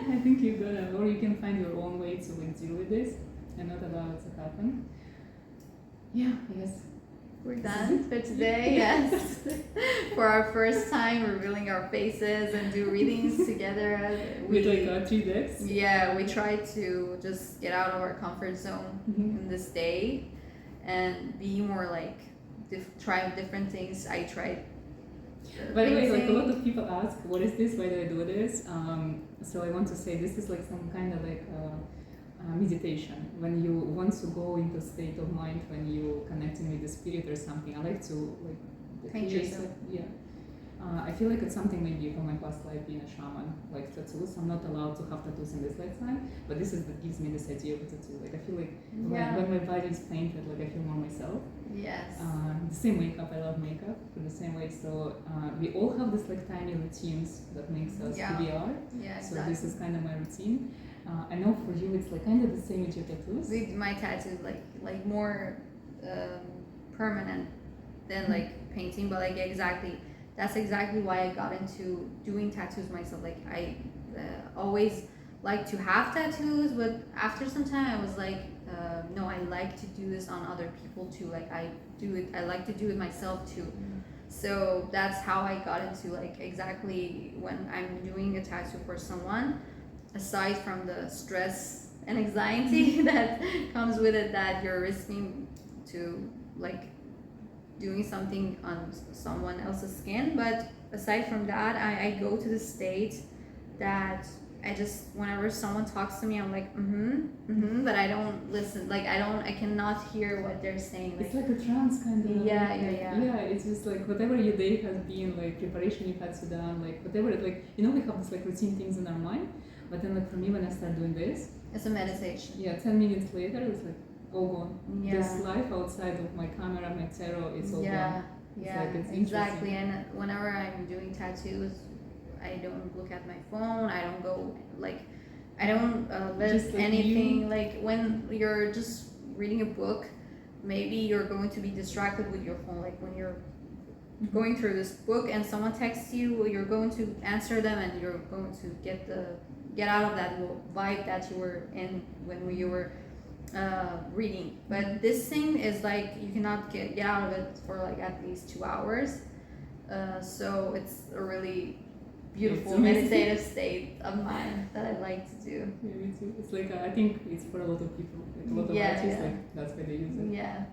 I think you're gonna, or you can find your own way to like deal with this and not allow it to happen. Yeah, yes. We're done for today, yes. For our first time revealing our faces and do readings together. With like 3 decks? Yeah, we try to just get out of our comfort zone in this day and be more like try different things. I tried. By the way, like a lot of people ask, what is this? Why do I do this? So I want to say this is like some kind of like meditation. When you want to go into a state of mind, when you connecting with the spirit or something, I like to like paint yourself. I feel like it's something maybe from my past life being a shaman, like tattoos. I'm not allowed to have tattoos in this lifetime, but this is what gives me this idea of a tattoo. Like I feel like when my body is painted, like I feel more myself. Yes. The same makeup, I love makeup for the same way. So we all have this like tiny routines that makes us who we are. Yeah, exactly. So this is kind of my routine. I know for you it's like kind of the same with your tattoos. With my tattoos, like more permanent than like painting, but like exactly. That's exactly why I got into doing tattoos myself. Like I always like to have tattoos, but after some time I was like, no, I like to do this on other people too. Like I like to do it myself too. So that's how I got into like exactly when I'm doing a tattoo for someone, aside from the stress and anxiety that comes with it, that you're risking to like doing something on someone else's skin. But aside from that, I go to the state that I just, whenever someone talks to me, I'm like, but I don't listen. Like I cannot hear what they're saying. Like, it's like a trance kind of. Yeah. Yeah, it's just like whatever your day has been, like preparation you had to done, like whatever, like we have this like routine things in our mind. But then like for me, when I start doing this, it's a meditation. Yeah, 10 minutes later, it's like all gone. This life outside of my camera, my tarot, it's all gone. It's exactly. And whenever I'm doing tattoos, I don't look at my phone. I don't go I don't lift anything. Like when you're just reading a book, maybe you're going to be distracted with your phone. Like when you're going through this book and someone texts you, you're going to answer them and you're going to get out of that vibe that you were in when you were reading. But this thing is like you cannot get out of it for like at least 2 hours. So it's a really beautiful meditative state of mind that I like to do. Yeah, me too. It's like I think it's for a lot of people. Like a lot of artists, like that's why they use it. Yeah.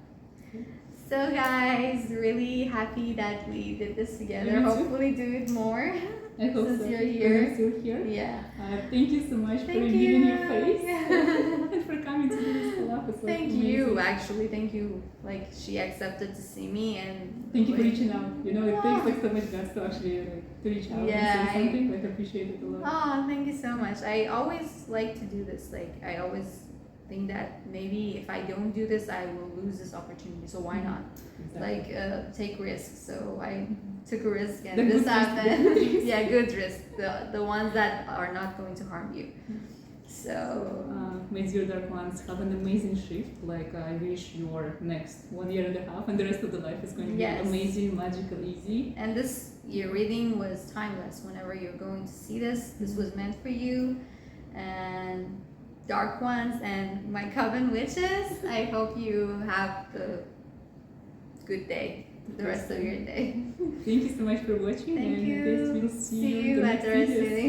So guys, really happy that we did this together. Yeah, me too. Hopefully do it more. I hope Since so. you're here. I'm still here. Yeah. Thank you so much for Thank giving you. your face Yeah. and for coming to do this collab. It's Thank amazing. you, actually. Thank you. Like, she accepted to see me and. Thank you for like, reaching out. You know, it takes like so much guts to actually to reach out Yeah, and say something. Like, I appreciate it a lot. Oh, thank you so much. I always like to do this. Like, I always think that maybe if I don't do this, I will lose this opportunity. So why not? Exactly. Like, take risks. So I took a risk and The this good happened. risk. Yeah, good risk. The ones that are not going to harm you. So. May your dark ones have an amazing shift. Like, I wish your next 1 year and a half and the rest of the life is going to be Yes. amazing, magical, easy. And this year reading was timeless. Whenever you're going to see this was meant for you. And dark ones and my coven witches, I hope you have the good day, the rest of your day. Thank you so much for watching. Thank and you. I guess we'll see you in the at next the rest videos. reading.